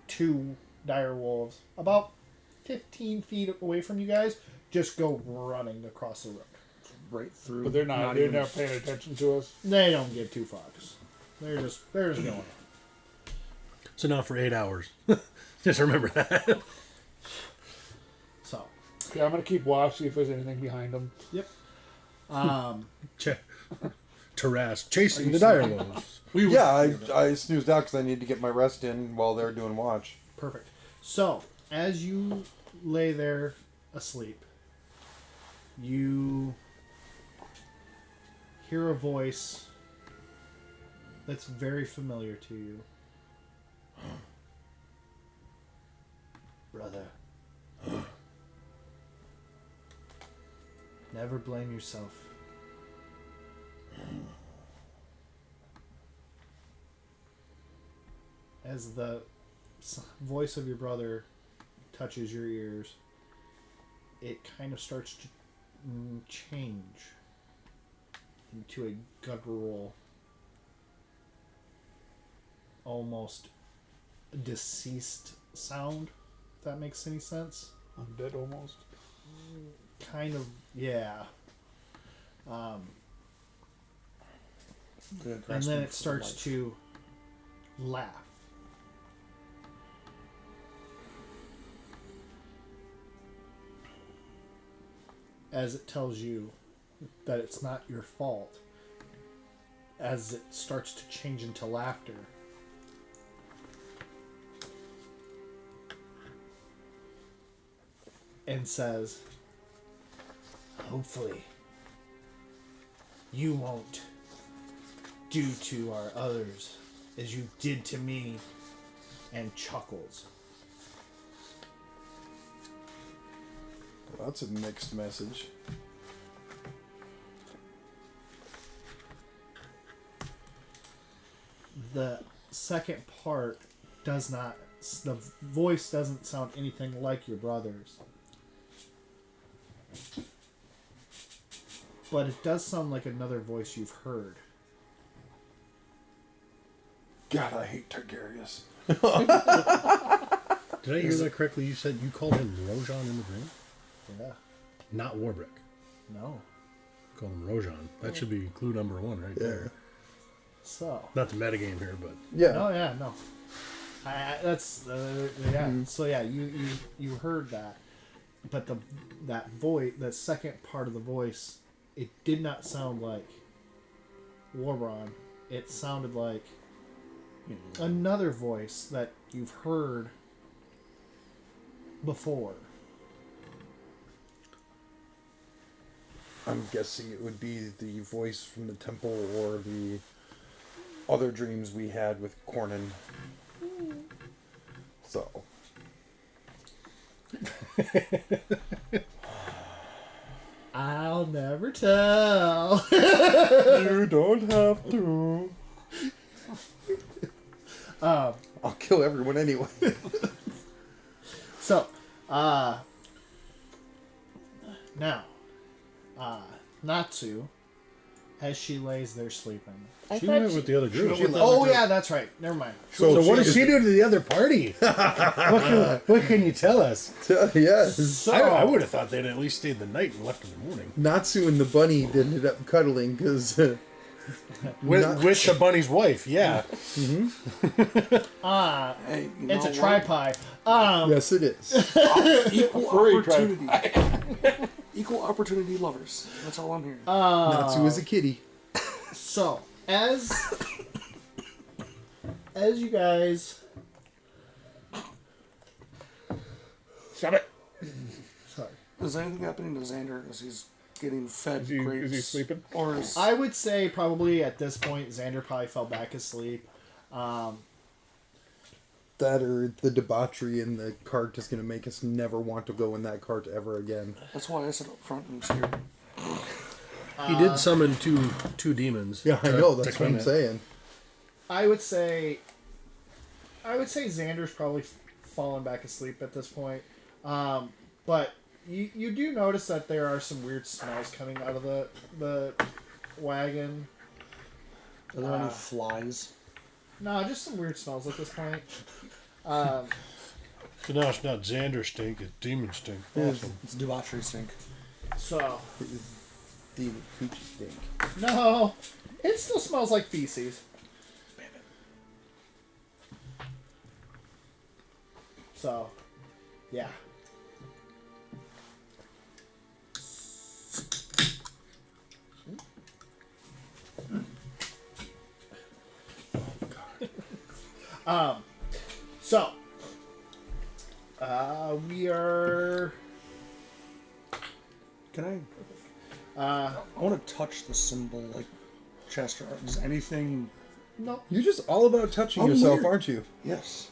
two dire wolves about 15 feet away from you guys just go running across the road. Right through. But they're not paying attention to us. They don't give two fucks. They're just going. So now for 8 hours. Just remember that. So, Yeah, I'm gonna keep watch, see if there's anything behind them. yep. Tarask chasing the dire wolves. I snoozed out because I need to get my rest in while they're doing watch. Perfect. So, as you lay there asleep, you hear a voice that's very familiar to you. Brother, never blame yourself. As the voice of your brother touches your ears, it kind of starts to change into a guttural, almost deceased sound, if that makes any sense. Undead almost. Kind of, yeah. And then it starts to laugh. As it tells you that it's not your fault. As it starts to change into laughter. And says, hopefully, you won't do to our others as you did to me, and chuckles. Well, that's a mixed message. The second part does not, the voice doesn't sound anything like your brother's. But it does sound like another voice you've heard. God, I hate Targaryens. Did I hear that correctly? You said you called him Rojan in the dream? Yeah. Not Warbrick. No. You called him Rojan. That should be clue number 1 right there. So. Not the metagame here, but... Yeah. Oh, yeah, no. That's, yeah. Mm-hmm. So, yeah, you heard that. But that voice, that second part of the voice, it did not sound like Warbron. It sounded like another voice that you've heard before. I'm guessing it would be the voice from the temple or the other dreams we had with Cornan. So. I'll never tell. You don't have to. I'll kill everyone anyway. So, now, Natsu as she lays there sleeping. I She thought went with the other group. Oh yeah, that's right. Never mind. So what does she do to the other party? what can you tell us? Yes. So I would have thought they'd at least stayed the night and left in the morning. Natsu and the bunny ended up cuddling because With the bunny's wife, yeah. Hey, you it's know a what? tripod. yes, it is. Equal Furry opportunity. Equal opportunity lovers. That's all I'm hearing. Natsu is a kitty. So as you guys, Stop it. sorry, Is anything happening to Xander as he's getting fed Is he grapes? sleeping? Or is I would say probably at this point Xander probably fell back asleep. That or the debauchery in the cart is going to make us never want to go in that cart ever again. that's why I said up front I'm scared. He did summon two demons. Yeah, I to- know. to That's what I'm come in. saying. I would say Xander's probably fallen back asleep at this point. But you do notice that there are some weird smells coming out of the wagon. Are there any flies? No, just some weird smells at this point. So now it's not Xander stink, it's demon stink. Awesome. It's debauchery stink. So The coochie stink. no, it still smells like feces. So, yeah. So, we are. Can I want to touch the symbol like Chester. Is anything? No. You're just all about touching I'm yourself, weird. aren't you? Yes.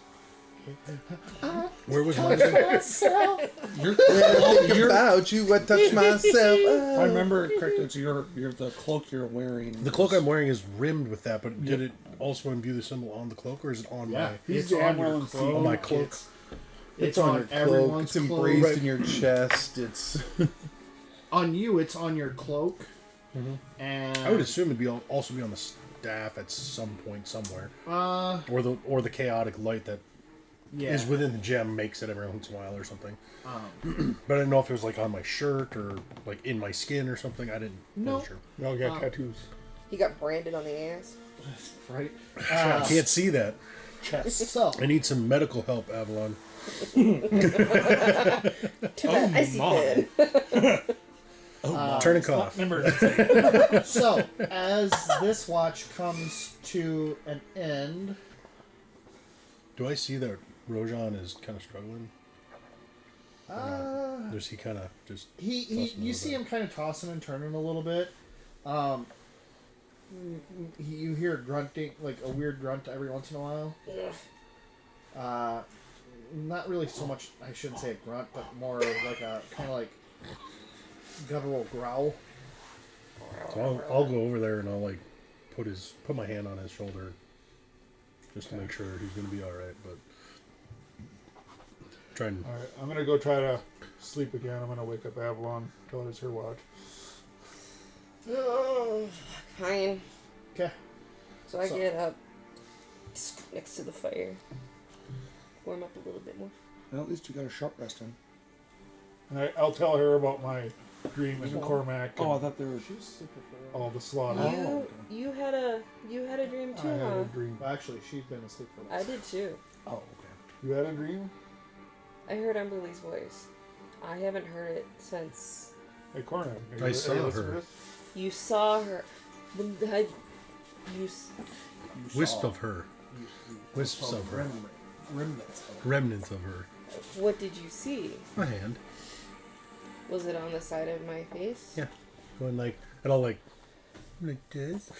Where was Moses? Myself. You're. Think about you, I touch myself. If I remember correctly, it's you're the cloak you're wearing. The cloak I'm wearing is rimmed with that, but did it also imbue the symbol on the cloak, or is it on Yeah, my... it's the on Admiral your in cloak. On my cloak. It's on on your cloak. everyone's It's cloak. embraced Right. in your chest. It's On you, it's on your cloak. And I would assume it'd also be on the staff at some point somewhere, or the chaotic light that yeah. is within the gem makes it every once in a while or something. But I didn't know if it was like on my shirt or like in my skin or something. I didn't. No. Wasn't sure. We all got tattoos. He got branded on the ass. right. I can't see that. So I need some medical help, Avalon. To that icy head. Turn and cough. So, as this watch comes to an end, Do I see that Rojan is kind of struggling? Or is he kind of just... you see him kind of tossing and turning a little bit. You hear grunting, like a weird grunt every once in a while. Not really so much, I shouldn't say a grunt, but more like a kind of like guttural growl. So I'll go over there and I'll like put my hand on his shoulder just to make sure he's gonna be all right. But try and All right, I'm gonna go try to sleep again. I'm gonna wake up Avalon. Tell her it's her watch. Fine. Okay. So I get up next to the fire. Warm up a little bit more. Well, at least you got a short rest in. And I'll tell her about my dream in Cormac and Oh, I thought they were. all the slaughter. You had a dream I too, had huh? a dream. Well, actually, she's been asleep for a I while. did too. Oh, okay. You had a dream? I heard Emberly's voice. I haven't heard it since Hey, Cormac. I saw her. you saw her. wisp of her, wisps of her, remnants of her. What did you see? My hand. Was it on the side of my face? Yeah. Going like, and I'll like this.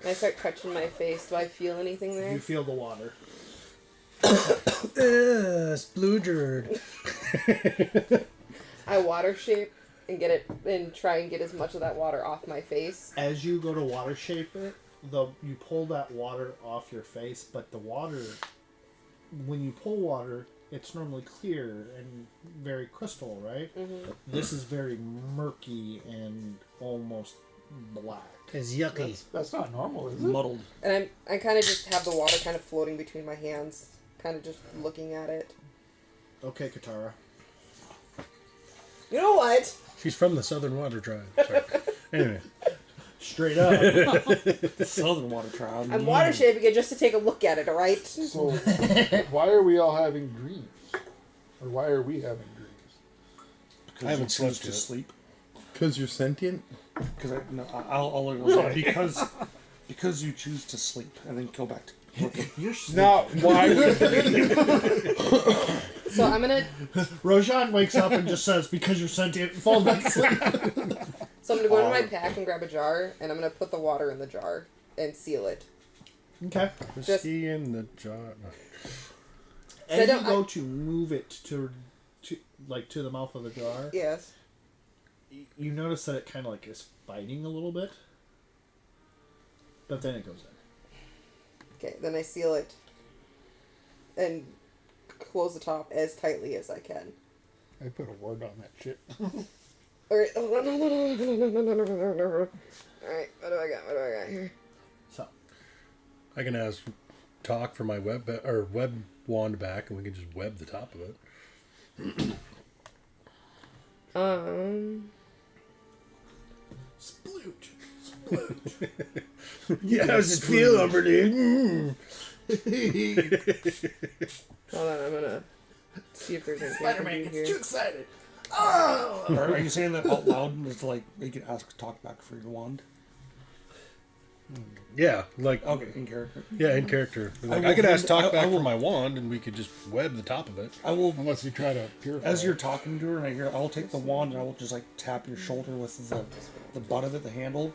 I start touching my face. Do I feel anything there? You feel the water. Sploogered. I water shape and get it and try and get as much of that water off my face. As you go to water shape it, you pull that water off your face, but the water, when you pull water, it's normally clear and very crystal, right? Mm-hmm. This is very murky and almost black. It's yucky. That's not normal, is it? Muddled. And I kind of just have the water kind of floating between my hands, kind of just looking at it. Okay, Katara. You know what? She's from the Southern Water Tribe. Sorry. Anyway. Straight up. Southern Water Tribe. I'm water shaping it just to take a look at it, alright? So, why are we all having dreams? Or why are we having dreams? Because I haven't you choose slept to yet. sleep. Because you're sentient? Because I'll because you choose to sleep and then go back to working. You're Now, why would So I'm gonna Rojan wakes up and just says, because you're sentient, and falls back asleep. So I'm gonna go into my pack and grab a jar, and I'm gonna put the water in the jar and seal it. Okay. Whiskey in the jar. No. As don't- you go to move it to the mouth of the jar, Yes. you notice that it kind of like is fighting a little bit, but then it goes in. Okay, then I seal it and close the top as tightly as I can. I put a word on that shit. Alright. Alright, what do I got here? So, I can ask talk for my web wand back, and we can just web the top of it. splooch, splooch. Yeah, how's it feel, Umberdean? Hold on, I'm gonna see if there's anything I can Spider-Man do gets here. too excited. Oh! Are you saying that out loud? It's like you can ask talk back for your wand. Yeah, like Okay, in character. yeah, in character. Like, will I could ask hand- talk I back will- for my wand, and we could just web the top of it. I will. Unless you try to purify As you're it. talking to her, and I hear, I'll take the wand and I will just like tap your shoulder with the butt of it, the handle,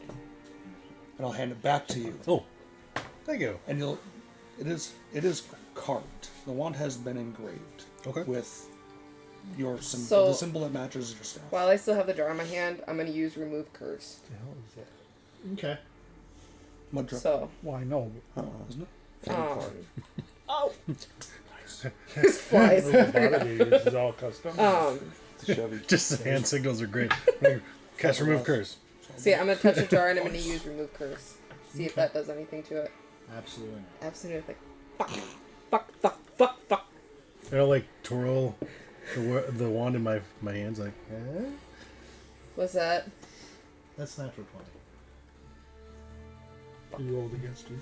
and I'll hand it back to you. Oh, thank you. And it is carved. The wand has been engraved. Okay. With your symbol, So- the symbol that matches your staff. While I still have the jar in my hand, I'm gonna use remove curse. What the hell is that? Okay. Mud drop, So, Well, I know. isn't it? oh, this flies. But this is all custom. Chevy. Just the hand signals are great. Cast remove curse. See, I'm gonna touch the jar and I'm gonna use remove curse. See if that does anything to it. Absolutely not. Absolutely. Fuck. Fuck. Fuck. Fuck. Fuck. You know, like twirl the wand in my hands, like. What's that? That's natural 20. You rolled against you.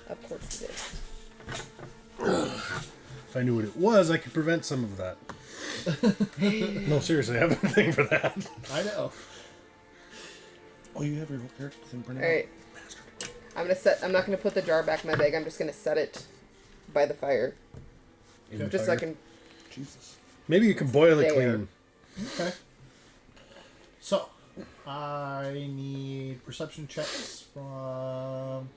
Of course it is. If I knew what it was, I could prevent some of that. No, seriously, I have a thing for that. I know. Oh, you have your character thing printed Alright. I'm not gonna put the jar back in my bag, I'm just gonna set it by the fire. In the Just so fire. I can. out. Jesus. Maybe you can boil it There. clean. Okay. So, I need perception checks from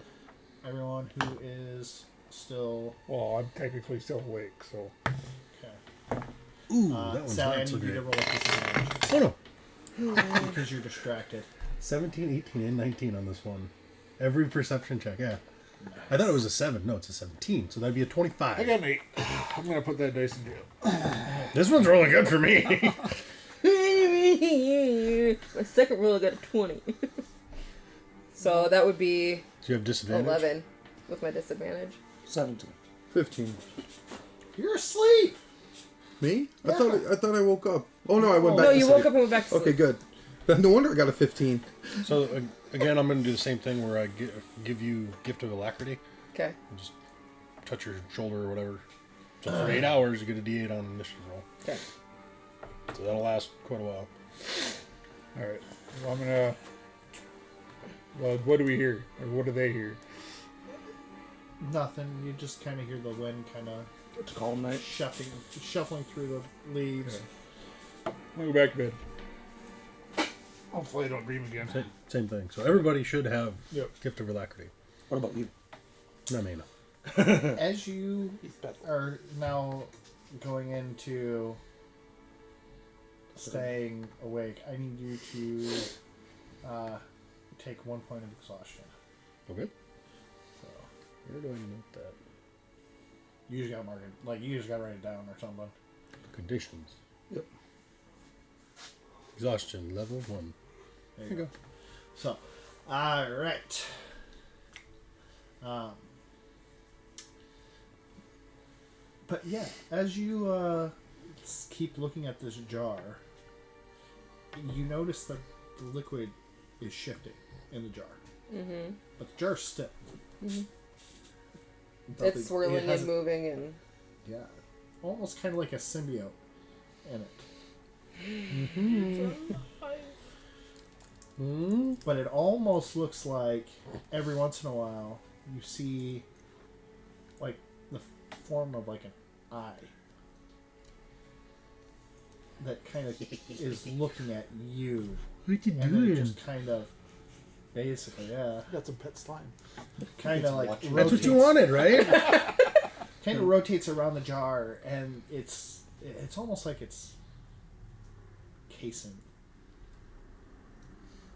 everyone who is still. Well, I'm technically still awake, so. Okay. Ooh, that one's Sally, I not so need you great. to roll a disadvantage Oh no. because you're distracted. 17, 18, and 19 on this one. Every perception check, yeah. I thought it was a 7. No, it's a 17. So that'd be a 25. I got an 8. I'm gonna put that dice in jail. This one's rolling good for me. My second roll got a 20. So that would be Do you have disadvantage? 11 with my disadvantage. 17. 15. You're asleep. Me? I thought I woke up. Oh no, I went back No, to you sleep. woke up and went back to sleep. Okay, good. No wonder I got a 15. So again, I'm going to do the same thing where I give you gift of alacrity. Okay. Just touch your shoulder or whatever. So for 8 hours, you get a D8 on initiative roll. Okay. So that'll last quite a while. Alright. Well, I'm gonna. Well, what do we hear? Or what do they hear? Nothing. You just kind of hear the wind kind of It's a calm night. shuffling through the leaves. I'm gonna go back to bed. Hopefully I don't dream again. Same thing. So everybody should have Yep. gift of alacrity. What about you? Not me, no. As you are now going into staying awake, I need you to take 1 point of exhaustion. Okay. So Where do I note that? you just gotta mark it, like you just gotta write it down or something. Conditions. Yep. Exhaustion, level 1. There you go. So All right. But yeah, as you keep looking at this jar, you notice that the liquid is shifting in the jar. Mm-hmm. But the jar's still. Mm-hmm. It's swirling and moving and... Yeah. Almost kind of like a symbiote in it. But it almost looks like every once in a while you see like the form of like an eye that kind of is looking at you. What you And then it just kind of basically, yeah. Got some pet slime. Kind of like That's what rotates, you wanted, right? kind of rotates around the jar, and it's almost like it's casing.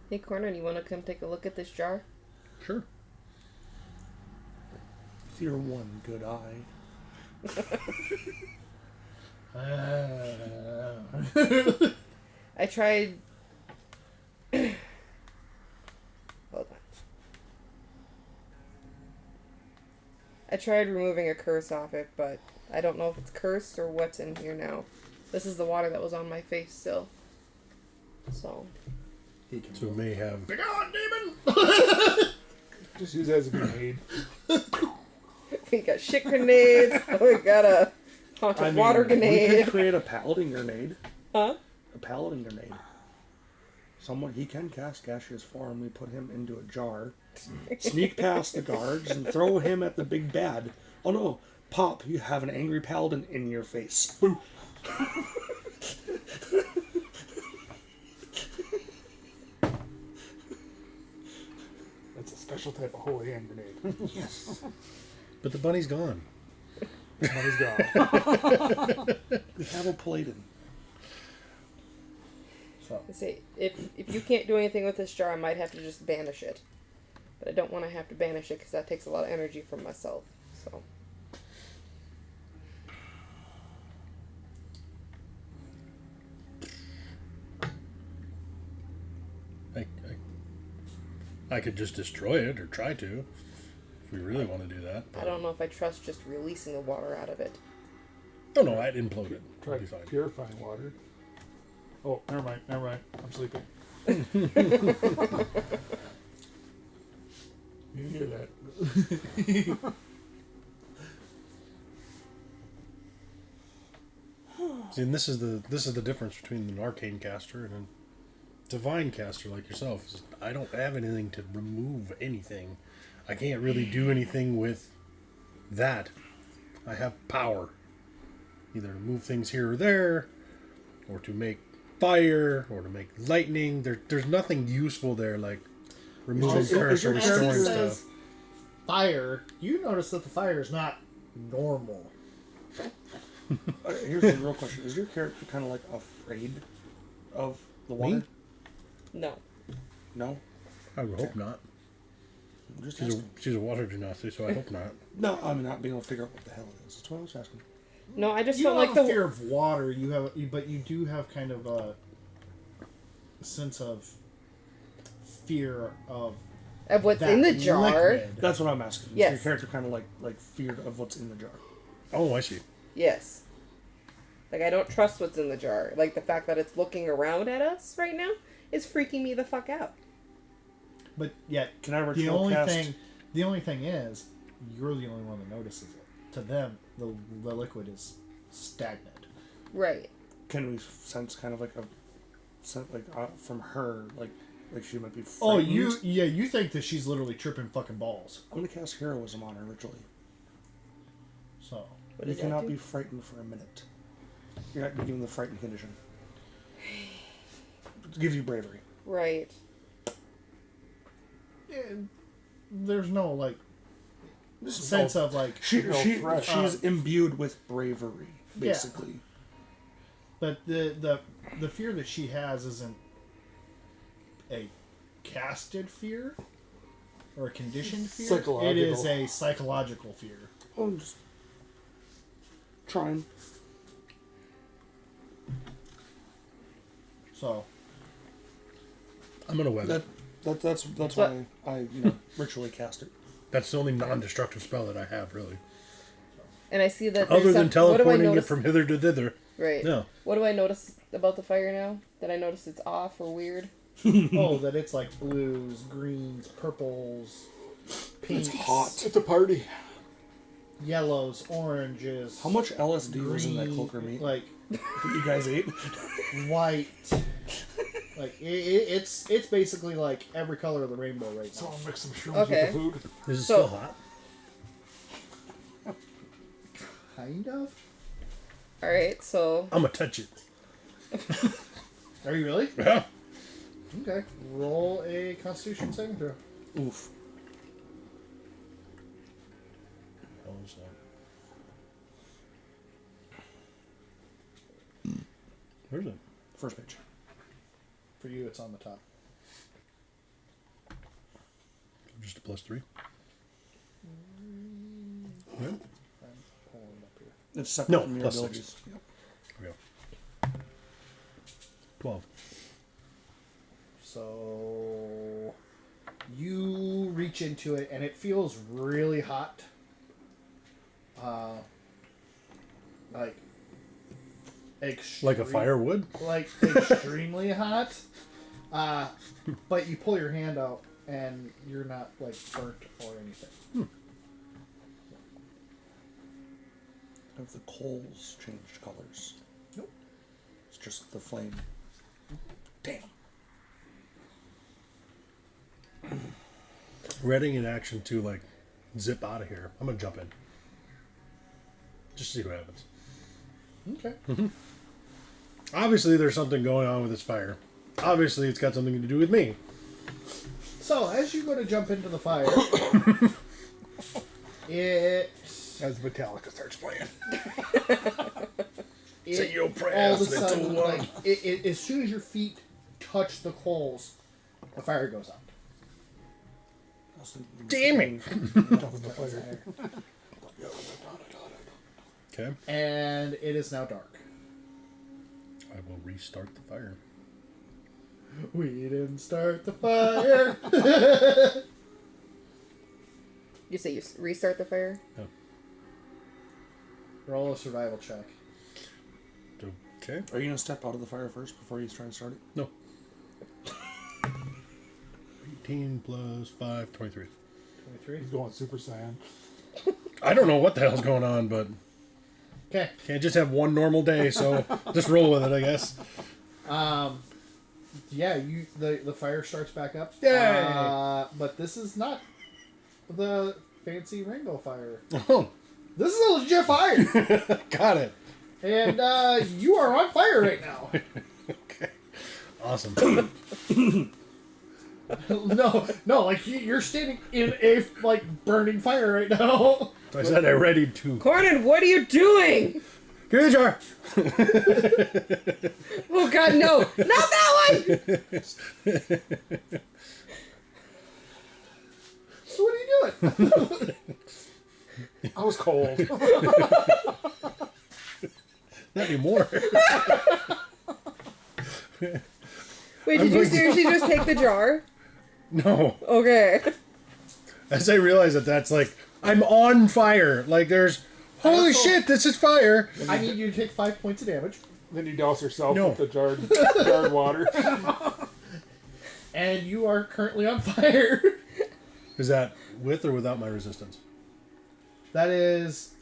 Hey, Corner, you want to come take a look at this jar? Sure. With your one good eye. I tried... Hold on. I tried removing a curse off it, but I don't know if it's cursed or what's in here now. This is the water that was on my face still. So... So it may have. Big on, demon! Just use it as a grenade. We got shit grenades. We got a haunted water We grenade. could create a paladin grenade. Huh? A paladin grenade. He can cast gaseous form. We put him into a jar, sneak past the guards, and throw him at the big bad. Oh no! Pop! You have an angry paladin in your face. Boo! That's a special type of holy hand grenade. Yes. But the bunny's gone. Money's gone. We have a paladin. So, See, if you can't do anything with this jar, I might have to just banish it. But I don't want to have to banish it because that takes a lot of energy from myself. So. I could just destroy it or try to, if we really want to do that. I don't know if I trust just releasing the water out of it. Oh no, I'd implode it. Try It'd be fine. purifying water. Oh, never mind. I'm sleeping. You hear that? See, and this is the difference between an arcane caster and a divine caster like yourself. Is I don't have anything to remove anything. I can't really do anything with that. I have power, either to move things here or there, or to make fire, or to make lightning. There's nothing useful there like removing curse or as it restoring says stuff. fire, you notice that the fire is not normal. Here's the real question: is your character kind of like afraid of the water? Me? No. No. I would hope not. I'm just She's asking. a water genasi, so I hope not. No, I'm not being able to figure out what the hell it is. That's what I was asking. No, I just You don't don't like have the a fear of water. But you do have kind of a sense of fear of what's that in the jar. liquid. That's what I'm asking. Is Yes. your character kind of like feared of what's in the jar? Oh, I see. Yes. Like, I don't trust what's in the jar. Like, the fact that it's looking around at us right now is freaking me the fuck out. But yet, Can I the ritual only cast? thing is, you're the only one that notices it. To them, the liquid is stagnant. Right. Can we sense kind of like from her like she might be frightened? Oh, you think that she's literally tripping fucking balls. I'm gonna cast heroism on her ritually. So What You does that cannot do? be frightened for a minute. You're not given the frightened condition. It gives you bravery. Right. there's no like This is sense all- of like, She's threat. imbued with bravery, basically. but the fear that she has isn't a casted fear or a conditioned fear. It is a psychological fear. I'm just trying. So I'm gonna web That it. That's But- why I ritually cast it. That's the only non-destructive spell that I have, really. And I see that Other there's than some- what do I teleporting it notice? from hither to thither. Right. No. What do I notice about the fire now? That I notice it's off or weird? Oh, that it's like blues, greens, purples, pinks, It's hot. It's a party. yellows, oranges. How much LSD was in that green, cloaker meat Like that you guys ate? white. Like it's basically like every color of the rainbow right now. Someone mix some shrooms Okay. with the food. Is it So- still hot? Kind of. Alright, so. I'm gonna touch it. Are you really? Yeah. Okay. Roll a Constitution saving throw. Oof. Where's it? First page. For you, it's on the top. Just a +3. I'm Yeah. pulling it up here. It's separate No, from your plus abilities. 6. Yep. There we go. 12. So you reach into it, and it feels really hot. Like Like a firewood? like extremely hot. But you pull your hand out, and you're not like burnt or anything. Have the coals changed colors? Nope. It's just the flame. Damn. Reading in action to like zip out of here. I'm gonna jump in. Just see what happens. Okay. Obviously, there's something going on with this fire. Obviously, it's got something to do with me. So as you go to jump into the fire, it As Metallica starts playing. Say your all prayers, of a sudden, little one. like it, as soon as your feet touch the coals, the fire goes out. Damn it! Jump in the fire. Okay. And it is now dark. I will restart the fire. We didn't start the fire. You say you restart the fire? Roll a survival check. Okay. Are you gonna step out of the fire first before you try to start it? No. 18 plus 5, 23. 23. He's going Super Saiyan. I don't know what the hell's going on, but Okay. can't just have one normal day, so just roll with it, I guess. Yeah, the fire starts back up. Yay! But this is not the fancy rainbow fire. Oh, This is a legit fire. got it. And you are on fire right now. Okay. Awesome. No, like you're standing in a like burning fire right now. I said I ready to. Cornyn, what are you doing? Give me the jar. Oh god, no! Not that one! So what are you doing? I was cold. Not anymore. Wait, did you seriously just take the jar? No. Okay. As I realize that that's like, I'm on fire. Like there's, holy Also- shit, this is fire. I need you to take 5 points of damage. Then you douse yourself No. with the jarred water. And you are currently on fire. Is that with or without my resistance? That is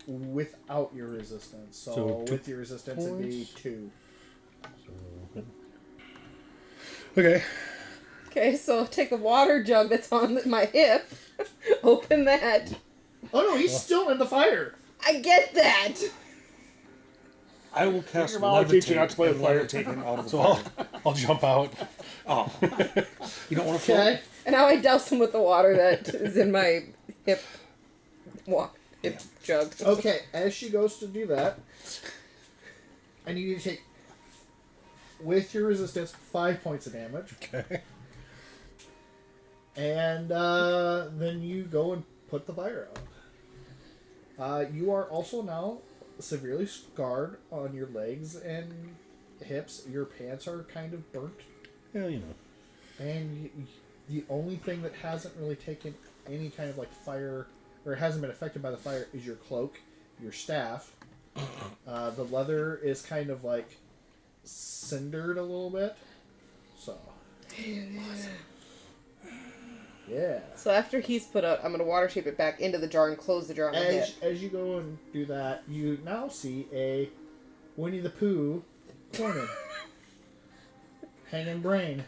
without your resistance. So, So 2 with your resistance, it'd be points? 2. Okay. Okay, so take the water jug that's on my hip, open that. Oh no, he's still in the fire. I get that! I will cast Your mom will teach you not to play and with fire. levitate him out of the So fire. I'll jump out. Oh. You don't want to float? Okay. And now I douse him with the water that is in my hip jug. Okay, as she goes to do that, I need you to take, with your resistance, 5 points of damage. Okay. And then you go and put the fire out. You are also now severely scarred on your legs and hips. Your pants are kind of burnt. Yeah, you know. And the only thing that hasn't really taken any kind of like fire, or hasn't been affected by the fire, is your cloak, your staff. The leather is kind of like cindered a little bit. So. Yeah. So after he's put out, I'm going to water shape it back into the jar and close the jar on the head. As you go and do that, you now see a Winnie the Pooh corner. Hanging brain.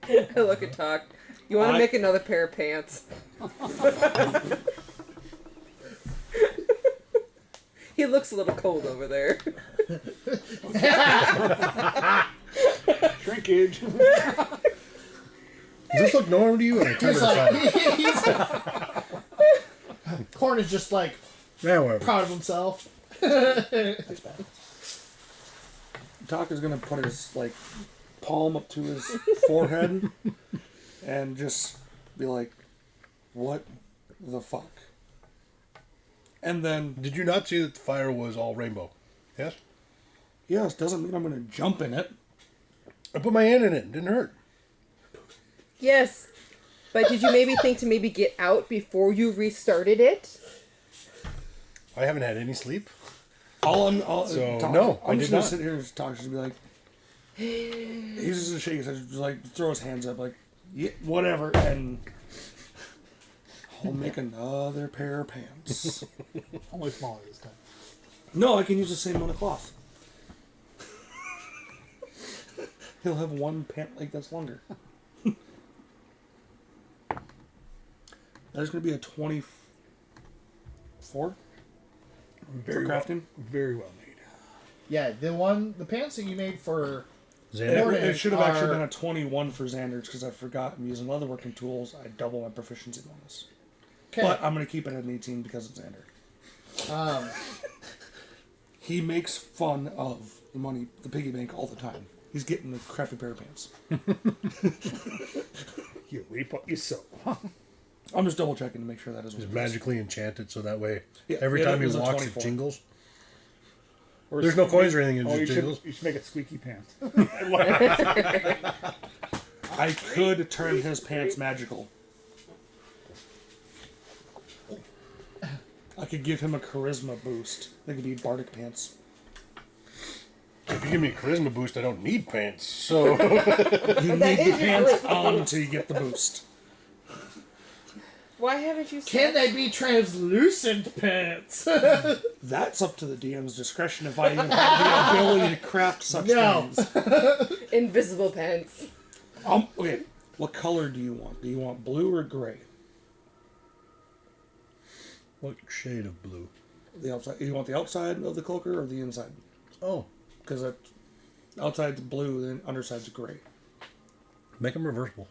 I look at Talk. You want to make another pair of pants? He looks a little cold over there. Shrinkage. Does this look normal to you? And I turn He's it like, Corn is just like yeah, whatever. proud of himself. Doc is gonna put his like palm up to his forehead and just be like, "What the fuck?" And then, Did you not see that the fire was all rainbow? Yes? yes, doesn't mean I'm gonna jump in it. I put my hand in it. It didn't hurt. Yes. But did you maybe think to maybe get out before you restarted it? I haven't had any sleep. So, no, I I'm did just gonna not. sit here and just talk. Just be like, he's just gonna shake his head, just like throw his hands up, like, yeah, whatever, and I'll make another pair of pants. Only smaller this time. No, I can use the same amount of cloth. He'll have one pant leg that's longer. That is going to be a 24 Very for well, crafting. very well made. Yeah, the pants that you made for Xander? It should have actually are- been a 21 for Xander's because I forgot I'm using leatherworking tools. I double my proficiency bonus. Okay. But I'm going to keep it at an 18 because of Xander. He makes fun of the piggy bank all the time. He's getting the crappy pair of pants. You reap what you sow. I'm just double checking to make sure that is what It's it is. magically enchanted so that way Yeah, every yeah, time it he was a walks 24. it jingles. Or There's no coins or anything, it Oh, just jingles. you should make it squeaky pants. I could turn his pants magical. I could give him a charisma boost. They could be bardic pants. If you give me a charisma boost, I don't need pants. So You need the pants on until you get the boost. Why haven't you Can said they be translucent pants? That's up to the DM's discretion if I even have the ability to craft such No. things. invisible pants? Okay, what color do you want? Do you want blue or gray? what shade of blue? The outside. You want the outside of the cloaker or the inside? Oh, Because outside's blue, then underside's gray. make them reversible.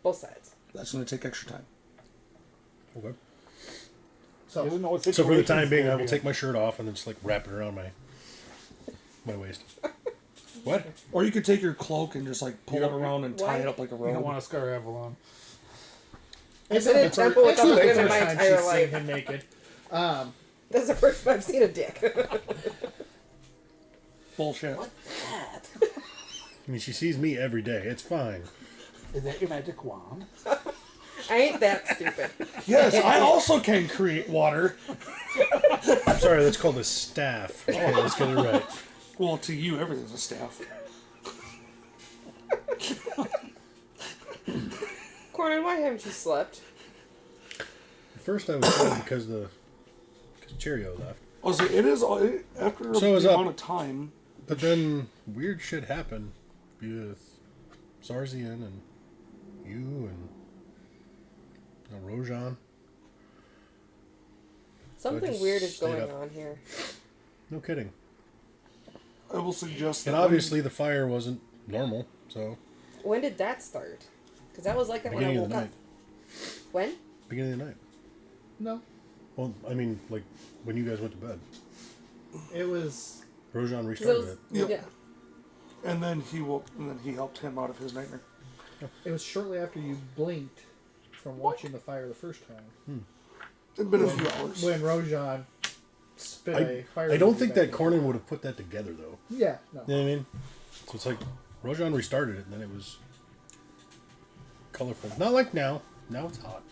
Both sides. That's going to take extra time. Okay. So Doesn't know what So for the situation's time being, gonna I will be take my shirt off and then just like wrap it around my waist. What? Or you could take your cloak and just like pull it around and tie Why? it up like a in. You don't robe. want a scar Avalon. I've been in a temple with it's not the women in first my time entire she's seen life. him naked. That's the first time I've seen a dick. Bullshit. I mean, she sees me every day. It's fine. Is that your magic wand? I ain't that stupid. Yes, I also can create water. I'm sorry, that's called a staff. Okay, let's get it right. Well, to you, everything's a staff. Conan, why haven't you slept? At first, I was sad because Cheerio left. Oh, so it is after So is the up. amount of time. But then weird shit happened with Sarzian and you and Rojan. Something just weird is stayed going up. on here. No kidding. I will suggest that. And obviously the fire wasn't normal, so When did that start? Because that was like that when I beginning woke of the up. night. When? Beginning of the night. No, Well, I mean, like when you guys went to bed. it was. Rojan 'Cause it restarted was- it. Yep. Yeah. And then he helped him out of his nightmare. It was shortly after you blinked from watching the fire the first time. It'd been a few hours. When Rojan spit a fire. I don't emoji think back that in. Cornyn would have put that together though. Yeah, no. You know what I mean? So it's like Rojan restarted it, and then it was colorful. Not like now. Now it's hot.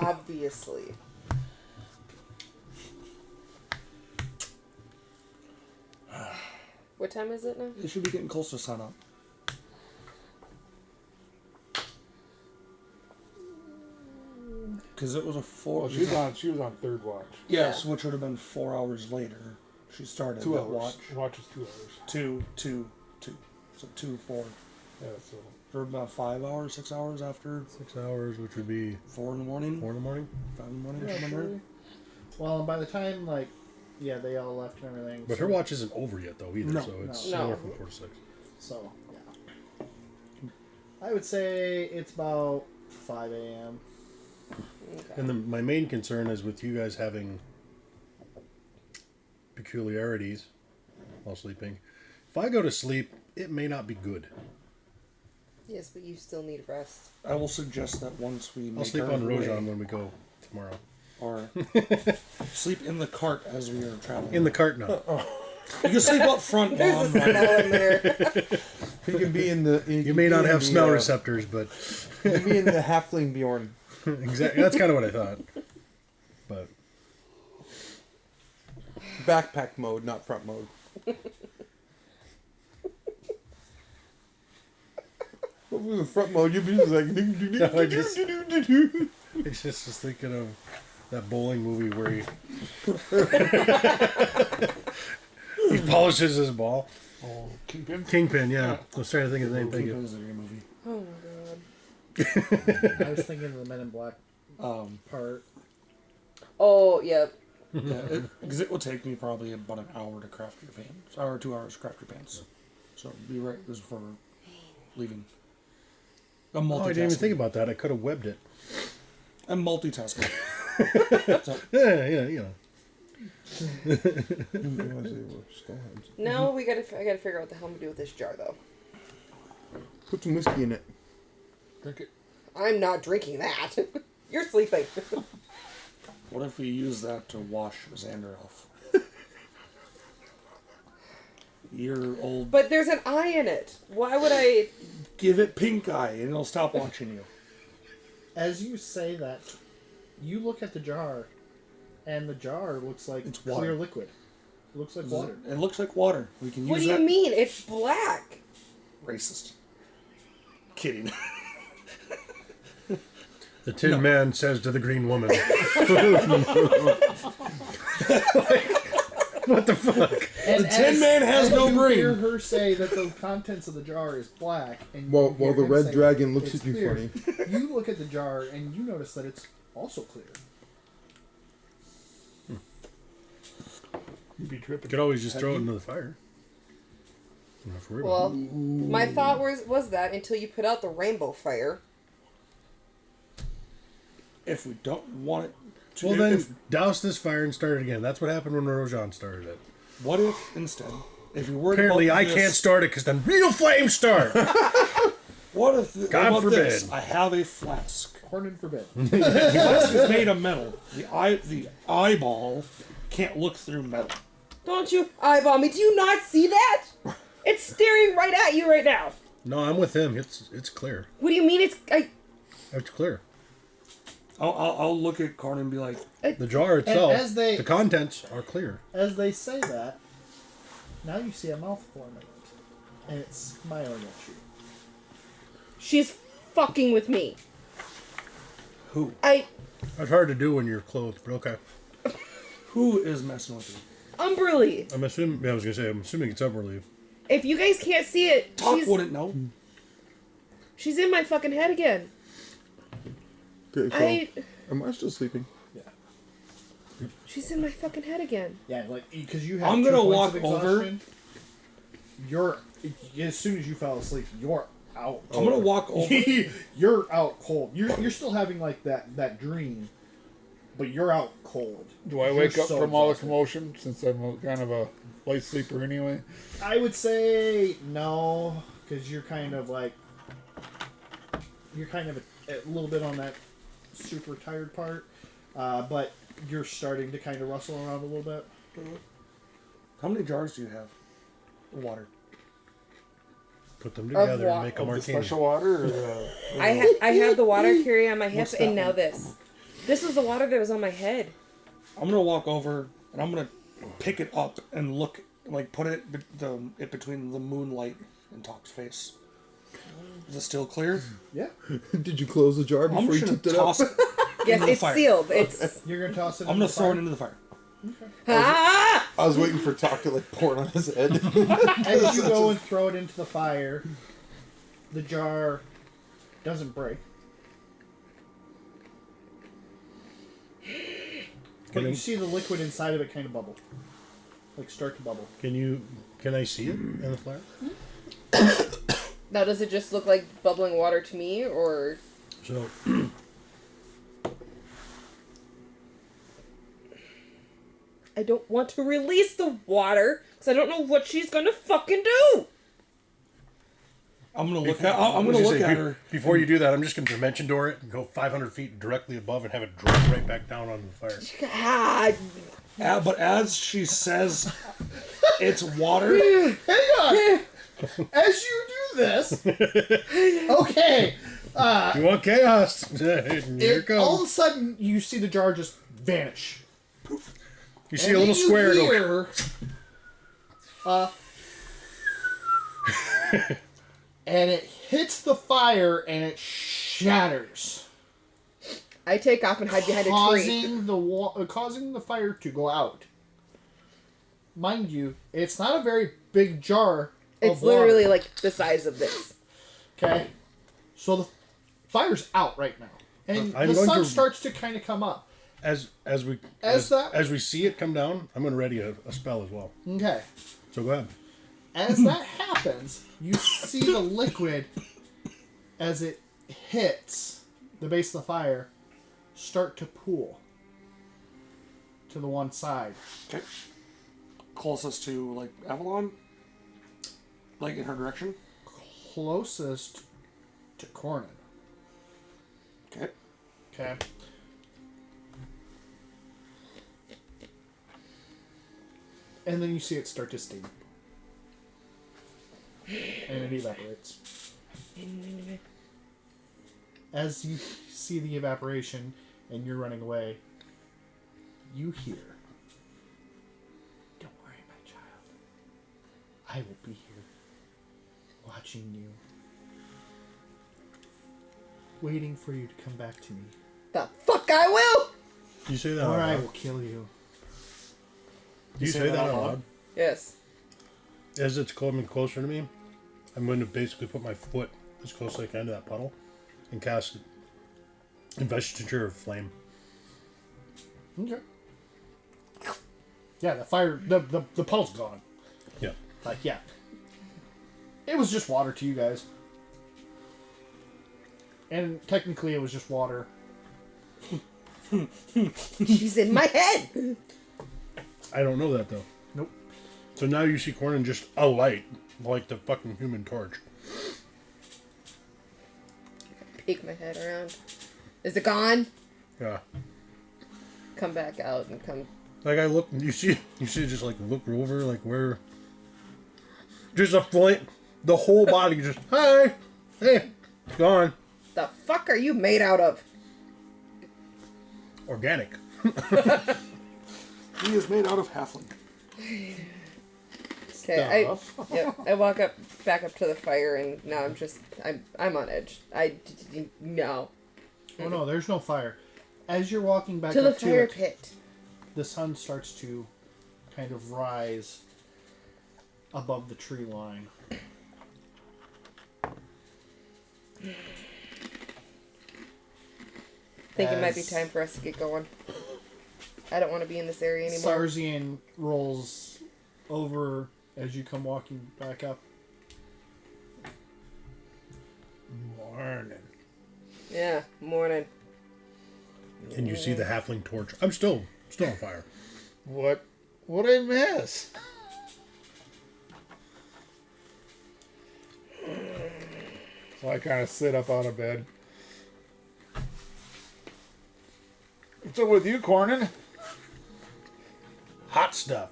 Obviously. What time is it now? It should be getting close to sunup. Because it was a 4. Well, she was on third watch. Yes, which would have been 4 hours later. She started 2 that hours. watch. Watch is 2 hours. Two. So 2, 4. Yeah, so For about 5 hours, 6 hours after 6 hours, which would be 4 in the morning. 4 in the morning. 5 in the morning. Yeah, somewhere there. sure. Well, and by the time, like, yeah, they all left and everything. But so, her watch isn't over yet, though, either. No. So it's No. somewhere from 4 to 6. So, yeah. I would say it's about 5 a.m. Okay. And my main concern is with you guys having peculiarities while sleeping. If I go to sleep, it may not be good. Yes, but you still need rest. I will suggest that once we I'll make sleep our on way, Rojan when we go tomorrow. or sleep in the cart as we are traveling. In the cart now. You can sleep up front while I'm There's a running. smell in there. He can be in the. You may not have smell receptors, but He can be in the halfling Bjorn. exactly that's kind of what I thought. But Backpack mode, not front mode. What was the front mode? You'd be just like. I just was thinking of that bowling movie where he polishes his ball. oh, Kingpin. Kingpin, yeah. I was trying to think of the name. Thank Kingpin you. is a great movie. Oh my god. I was thinking of the Men in Black part. Oh, yep. Yeah, because it will take me probably about an hour to craft your pants, or 2 hours to craft your pants. So be right this is for leaving. I'm multitasking. Oh, I didn't even think about that. I could have webbed it. I'm multitasking. Yeah, you know. Now I gotta figure out what the hell I'm gonna do with this jar, though. Put some whiskey in it. Drink it. I'm not drinking that. You're sleeping. What if we use that to wash Xander off? Your old. But there's an eye in it. Why would I? Give it pink eye, and it'll stop watching you. As you say that, you look at the jar, and the jar looks like It's clear water. liquid. It looks like water. It looks like water. We can use What do that. you mean? It's black. Racist. Kidding. The Tin Man says to the Green Woman. What the fuck? And The Tin Man has as no you brain. hear her say that the contents of the jar is black, and While you hear the him red say dragon looks it's at you clear, funny. You look at the jar and you notice that it's also clear. You'd be You tripping. could always just throw it into the fire. You don't have to worry Well, about it. my thought was that until you put out the rainbow fire. If we don't want it to. Well, then if- douse this fire and start it again. That's what happened when Rojan started it. what if instead, if we were Apparently, about I this, can't start it because then real flames start. What if God what about this? forbid. I have a flask. Corn forbid. The flask is made of metal. The eyeball can't look through metal. Don't you eyeball me? Do you not see that? It's staring right at you right now. No, I'm with him. It's clear. What do you mean? It's clear. I'll look at Carn and be like, The jar itself, as they- the contents are clear. As they say that, now you see a mouth forming it, and it's smiling at you. She's fucking with me. who? It's hard to do when you're clothed, but okay. Who is messing with you? Umberly. I'm assuming. Yeah, I was gonna say. I'm assuming it's Upperleaf. If you guys can't see it, Talk wouldn't know. she's in my fucking head again. Okay, so am I still sleeping? She's in my fucking head again. Yeah, like because you have. I'm 2 gonna points walk of over. exhaustion, You're as soon as you fell asleep, you're out. I'm gonna walk over. You're out cold. You're still having like that dream, but you're out cold. Do I You're wake up so from all the exhausted. commotion since I'm kind of a light sleeper anyway? I would say no, because you're kind of a little bit on that super tired part, but you're starting to kind of rustle around a little bit. How many jars do you have? Water. Put them together wa- and make a Of the martini. special water or the... I have the water carry on my hip, What's that and now one? this. This was the water that was on my head. I'm gonna walk over and I'm gonna pick it up and look, like put it between the moonlight and Talk's face. Is it still clear? Yeah. Did you close the jar I'm before you just gonna tipped it up? toss it. Yes, Into the it's fire. sealed. It's You're gonna toss it. I'm in gonna the throw it fire? into the fire. ah! I was waiting for Talk to like pour it on his head. As you go and throw it into the fire, the jar doesn't break. But you see the liquid inside of it kind of bubble. Like start to bubble. Can I see it in the flare? Now, does it just look like bubbling water to me, or So I don't want to release the water because I don't know what she's gonna fucking do. I'm gonna look at. I'm gonna look at her. Before you do that, I'm just going to dimension door it and go 500 feet directly above and have it drop right back down onto the fire. Ah, But as she says, it's water. Hang on! As you do this, okay, You want chaos? Here it all of comes. a sudden you see the jar just vanish. You see a little square go. Hear, and it hits the fire and it shatters, I take off and hide behind a tree. causing the fire to go out. Mind you, it's not a very big jar. It's of water, literally like the size of this. okay. So the fire's out right now, and I'm the going sun to- starts to kind of come up. As we that- as we see it come down, I'm going to ready a spell as well. Okay. So go ahead. As that happens, you see the liquid as it hits the base of the fire start to pool to the one side. Okay. Closest to like Avalon. Like in her direction. Closest to Cornin. Okay. Okay. And then you see it start to steam. And it evaporates. As you see the evaporation and you're running away, you hear, "Don't worry, my child. I will be here, watching you, waiting for you to come back to me, The fuck I will! You say that or out I loud. will kill you." You say that out loud. Yes. As it's coming closer to me, I'm going to basically put my foot as close as I can to that puddle and cast Investiture of Flame. Okay. Yeah, the fire, the puddle's gone. Yeah. Like, yeah. It was just water to you guys. And technically it was just water. She's in my head! I don't know that though. Nope. So now you see Cornin just a light, like the fucking Human Torch. Peek my head around. Is it gone? Yeah. Come back out and come. Like I look, you see just like look over, like where. Just a flame, the whole body just hey, it's gone. The fuck are you made out of? Organic. He is made out of halfling. Okay, I walk back up to the fire, and now I'm on edge. No. Oh no, there's no fire. As you're walking back To the up to fire it, pit. the sun starts to kind of rise above the tree line. I think it might be As- time for us to get going. I don't want to be in this area anymore. Sarzian rolls over as you come walking back up. Morning. Yeah, morning. And you see the halfling torch. I'm still on fire. What I miss? So I kind of sit up out of bed. What's up with you, Cornin? Hot stuff.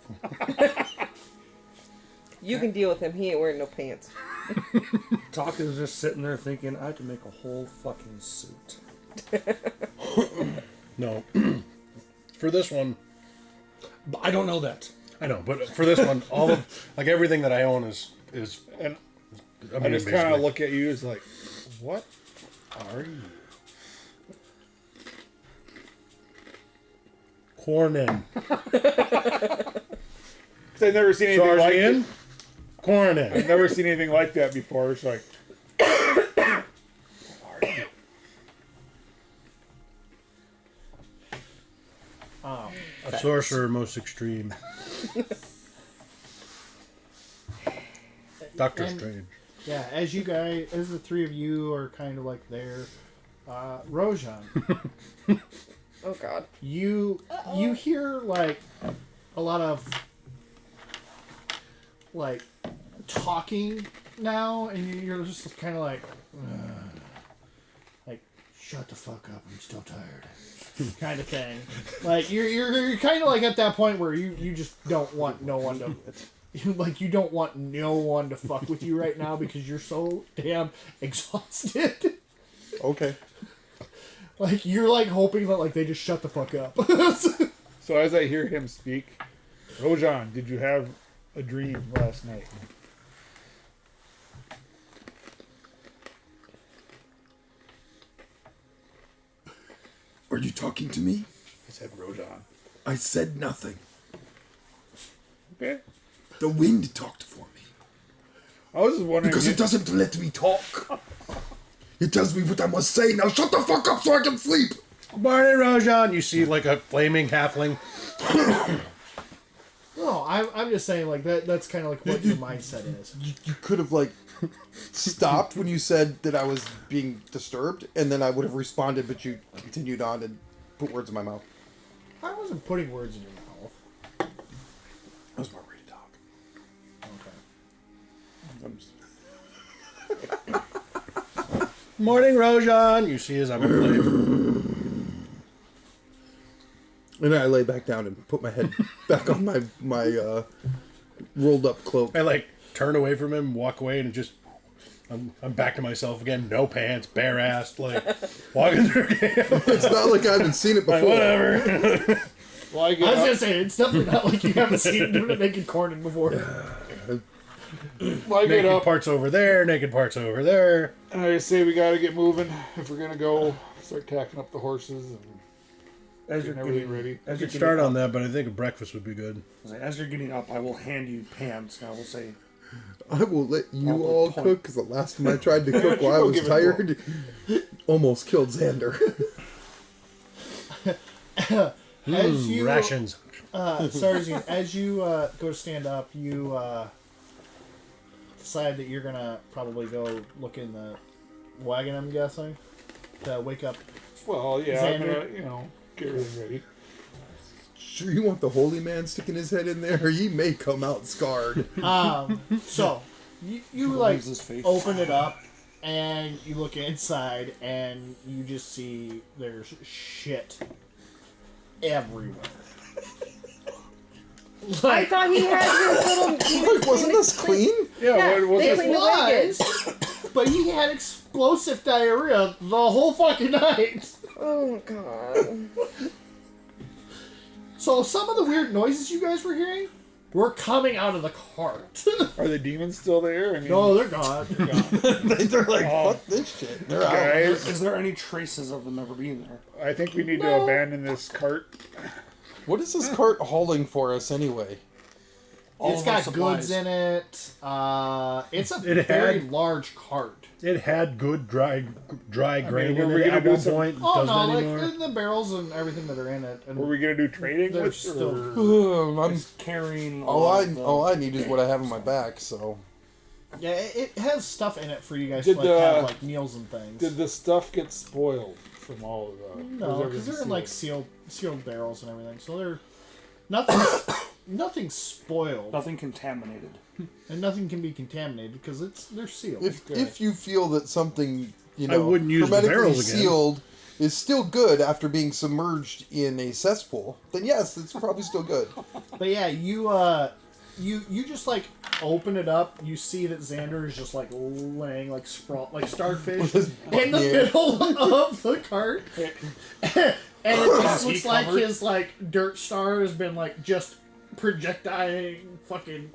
You can deal with him. He ain't wearing no pants. Talk is just sitting there thinking, I could make a whole fucking suit. No. For this one, But I don't know that. I know, but for this one, all of like everything that I own is And I I just kind of look at you as like, what are you? Cornin. I've never seen anything like it. Sergeant Cornin. I've never seen anything like that before. It's like, A sorcerer most extreme. Doctor And- Strange. Yeah, as the three of you are kind of like there, Rojan, Oh God. you hear like a lot of like talking now, and you're just kind of like shut the fuck up, I'm still tired, kind of thing. Like you're kind of like at that point where you just don't want no one to. Like, you don't want no one to fuck with you right now because you're so damn exhausted. Okay. Like, you're, like, hoping that, like, they just shut the fuck up. so as I hear him speak, Rojan, did you have a dream last night? Are you talking to me? I said Rojan. I said nothing. Okay. The wind talked for me. I was just wondering. Because it doesn't let me talk. It tells me what I must say. Now shut the fuck up so I can sleep. Morning, Rojan. You see like a flaming halfling. No, I'm just saying, like, that's kind of like what your mindset is. You could have, like, stopped when you said that I was being disturbed, and then I would have responded, but you continued on and put words in my mouth. I wasn't putting words in your mouth. I was more ready to talk. Okay. I'm just... Morning, Rojan. You see as I'm a flame. And then I lay back down and put my head back on my rolled up cloak. I like turn away from him, walk away, and just I'm back to myself again. No pants, bare ass, like walking through. It's not like I haven't seen it before. Like, whatever. Well, I I get was up, gonna say, it's definitely not like you haven't seen him doing a naked corn before. well, I get Naked up parts over there, naked parts over there. and I say we gotta get moving if we're gonna go start tacking up the horses and As you're getting everything getting ready. I as you're could start getting on up, that, but I think a breakfast would be good. as you're getting up, I will hand you pans, and I will say, I will let you I'll all point. cook, because the last time I tried to cook while I go was give it to tired, almost killed Xander. As you, Rations. Sarzian, as you go to stand up, you decide that you're gonna probably go look in the wagon, I'm guessing, to wake up. Well, yeah, I'm Xander. gonna, get everything ready. Sure, you want the holy man sticking his head in there? He may come out scarred. So you He like loses faith. open it up and you look inside and you just see there's shit everywhere. I thought he had his little. Like, wasn't this clean? Yeah, what was they this? cleaned the wagon. But he had explosive diarrhea the whole fucking night. Oh God. So some of the weird noises you guys were hearing were coming out of the cart. Are the demons still there? I mean, No, they're gone. They're gone. They're like, fuck this shit. They're out. guys, Is there any traces of them ever being there? I think we need to No. abandon this cart. What is this cart hauling for us anyway? All It's of our got supplies. goods in it. It's a It very had- large cart. It had good dry grain were in we it gonna at do one some- point. Oh Doesn't no, like anymore. the barrels and everything that are in it. And Were we gonna do trading They're with? still- Or... I'm It's carrying all I need is what I have on my back. So yeah, it has stuff in it for you guys Did to like, have the- like meals and things. Did the stuff get spoiled from all of the? No, was because they're in everything like sealed? sealed barrels and everything, so they're nothing's spoiled, nothing contaminated. and nothing can be contaminated because they're sealed. if you feel that something I wouldn't use the hermetically barrels again. sealed is still good after being submerged in a cesspool, then yes, it's probably still good. But yeah, you just like open it up, you see that Xander is just like laying like sprawl like starfish With his in the yeah. middle of the cart, and it just He looks like covered? his like dirt star has been like just projectiling fucking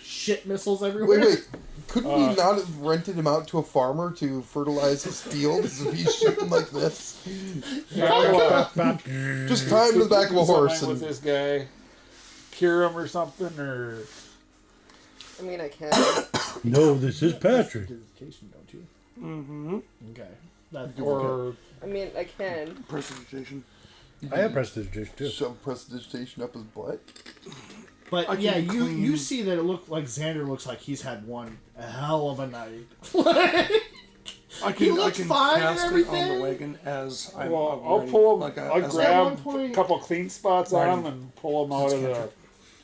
shit missiles everywhere. Wait. Couldn't we not have rented him out to a farmer to fertilize his fields if he's shooting like this? Just tie him to the back of a horse Something with and this guy, cure him or something, or I mean, I can. No, this is Patrick. Education, don't you? Mm-hmm. Okay. That's or I mean, I can. Prestidigitation. I have prestidigitation too. shove prestidigitation up his butt. But I yeah, can you clean- see that it look like Xander looks like he's had one hell of a night. I He can looked cast fine and it on everything. the wagon as I'm well, I'll ready, pull him. like I'll as grab one point- a couple clean spots Right. on him and pull him out of Just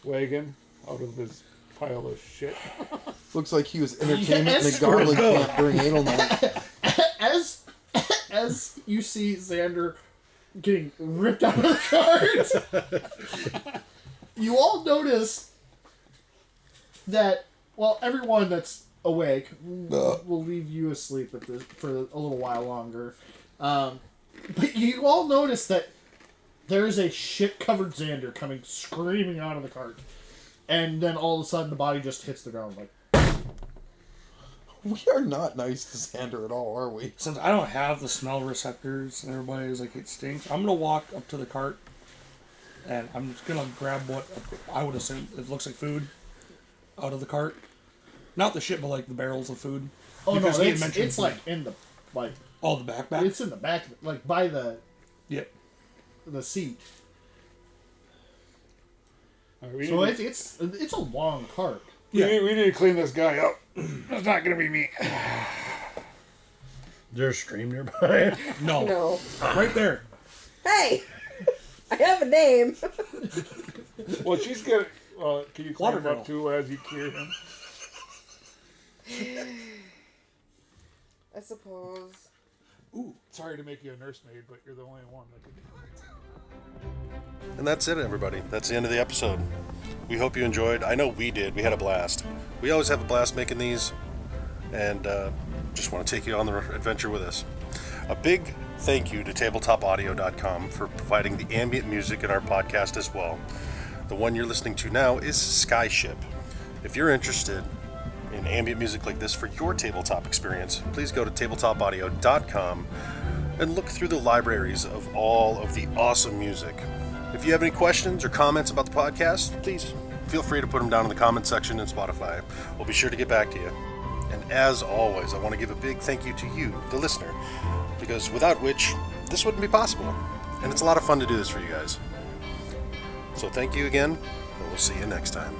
the wagon, out of this pile of shit. Looks like he was entertainment in a Yes. goblin camp during anal night. As you see Xander getting ripped out of the cart, you all notice that, well, everyone that's awake will leave you asleep for a little while longer. But you all notice that there's a shit-covered Xander coming screaming out of the cart. And then all of a sudden the body just hits the ground like, We are not nice to Xander at all, are we? Since I don't have the smell receptors and everybody's like, it stinks, I'm gonna walk up to the cart and I'm just gonna grab what I would assume it looks like food out of the cart. Not the shit, but like the barrels of food. oh no, Because he had mentioned it's food. like in the, like, Oh, the backpack? it's in the back, like by the Yep. seat. We, So need, it's a long cart. we need to clean this guy up. It's not gonna be me. Is there a stream nearby? No. No. Right there. Hey! I have a name. Well, she's gonna. Can you climb Water up too as you cure him? I suppose. Ooh, sorry to make you a nursemaid, but you're the only one that can do it. And that's it, everybody. That's the end of the episode. We hope you enjoyed. I know we did. We had a blast. We always have a blast making these, and just want to take you on the adventure with us. A big thank you to tabletopaudio.com for providing the ambient music in our podcast as well. The one you're listening to now is Skyship. If you're interested in ambient music like this for your tabletop experience, please go to tabletopaudio.com and look through the libraries of all of the awesome music. If you have any questions or comments about the podcast, please feel free to put them down in the comment section in Spotify. We'll be sure to get back to you. And as always, I want to give a big thank you to you, the listener, because without which, this wouldn't be possible. And it's a lot of fun to do this for you guys. So thank you again, and we'll see you next time.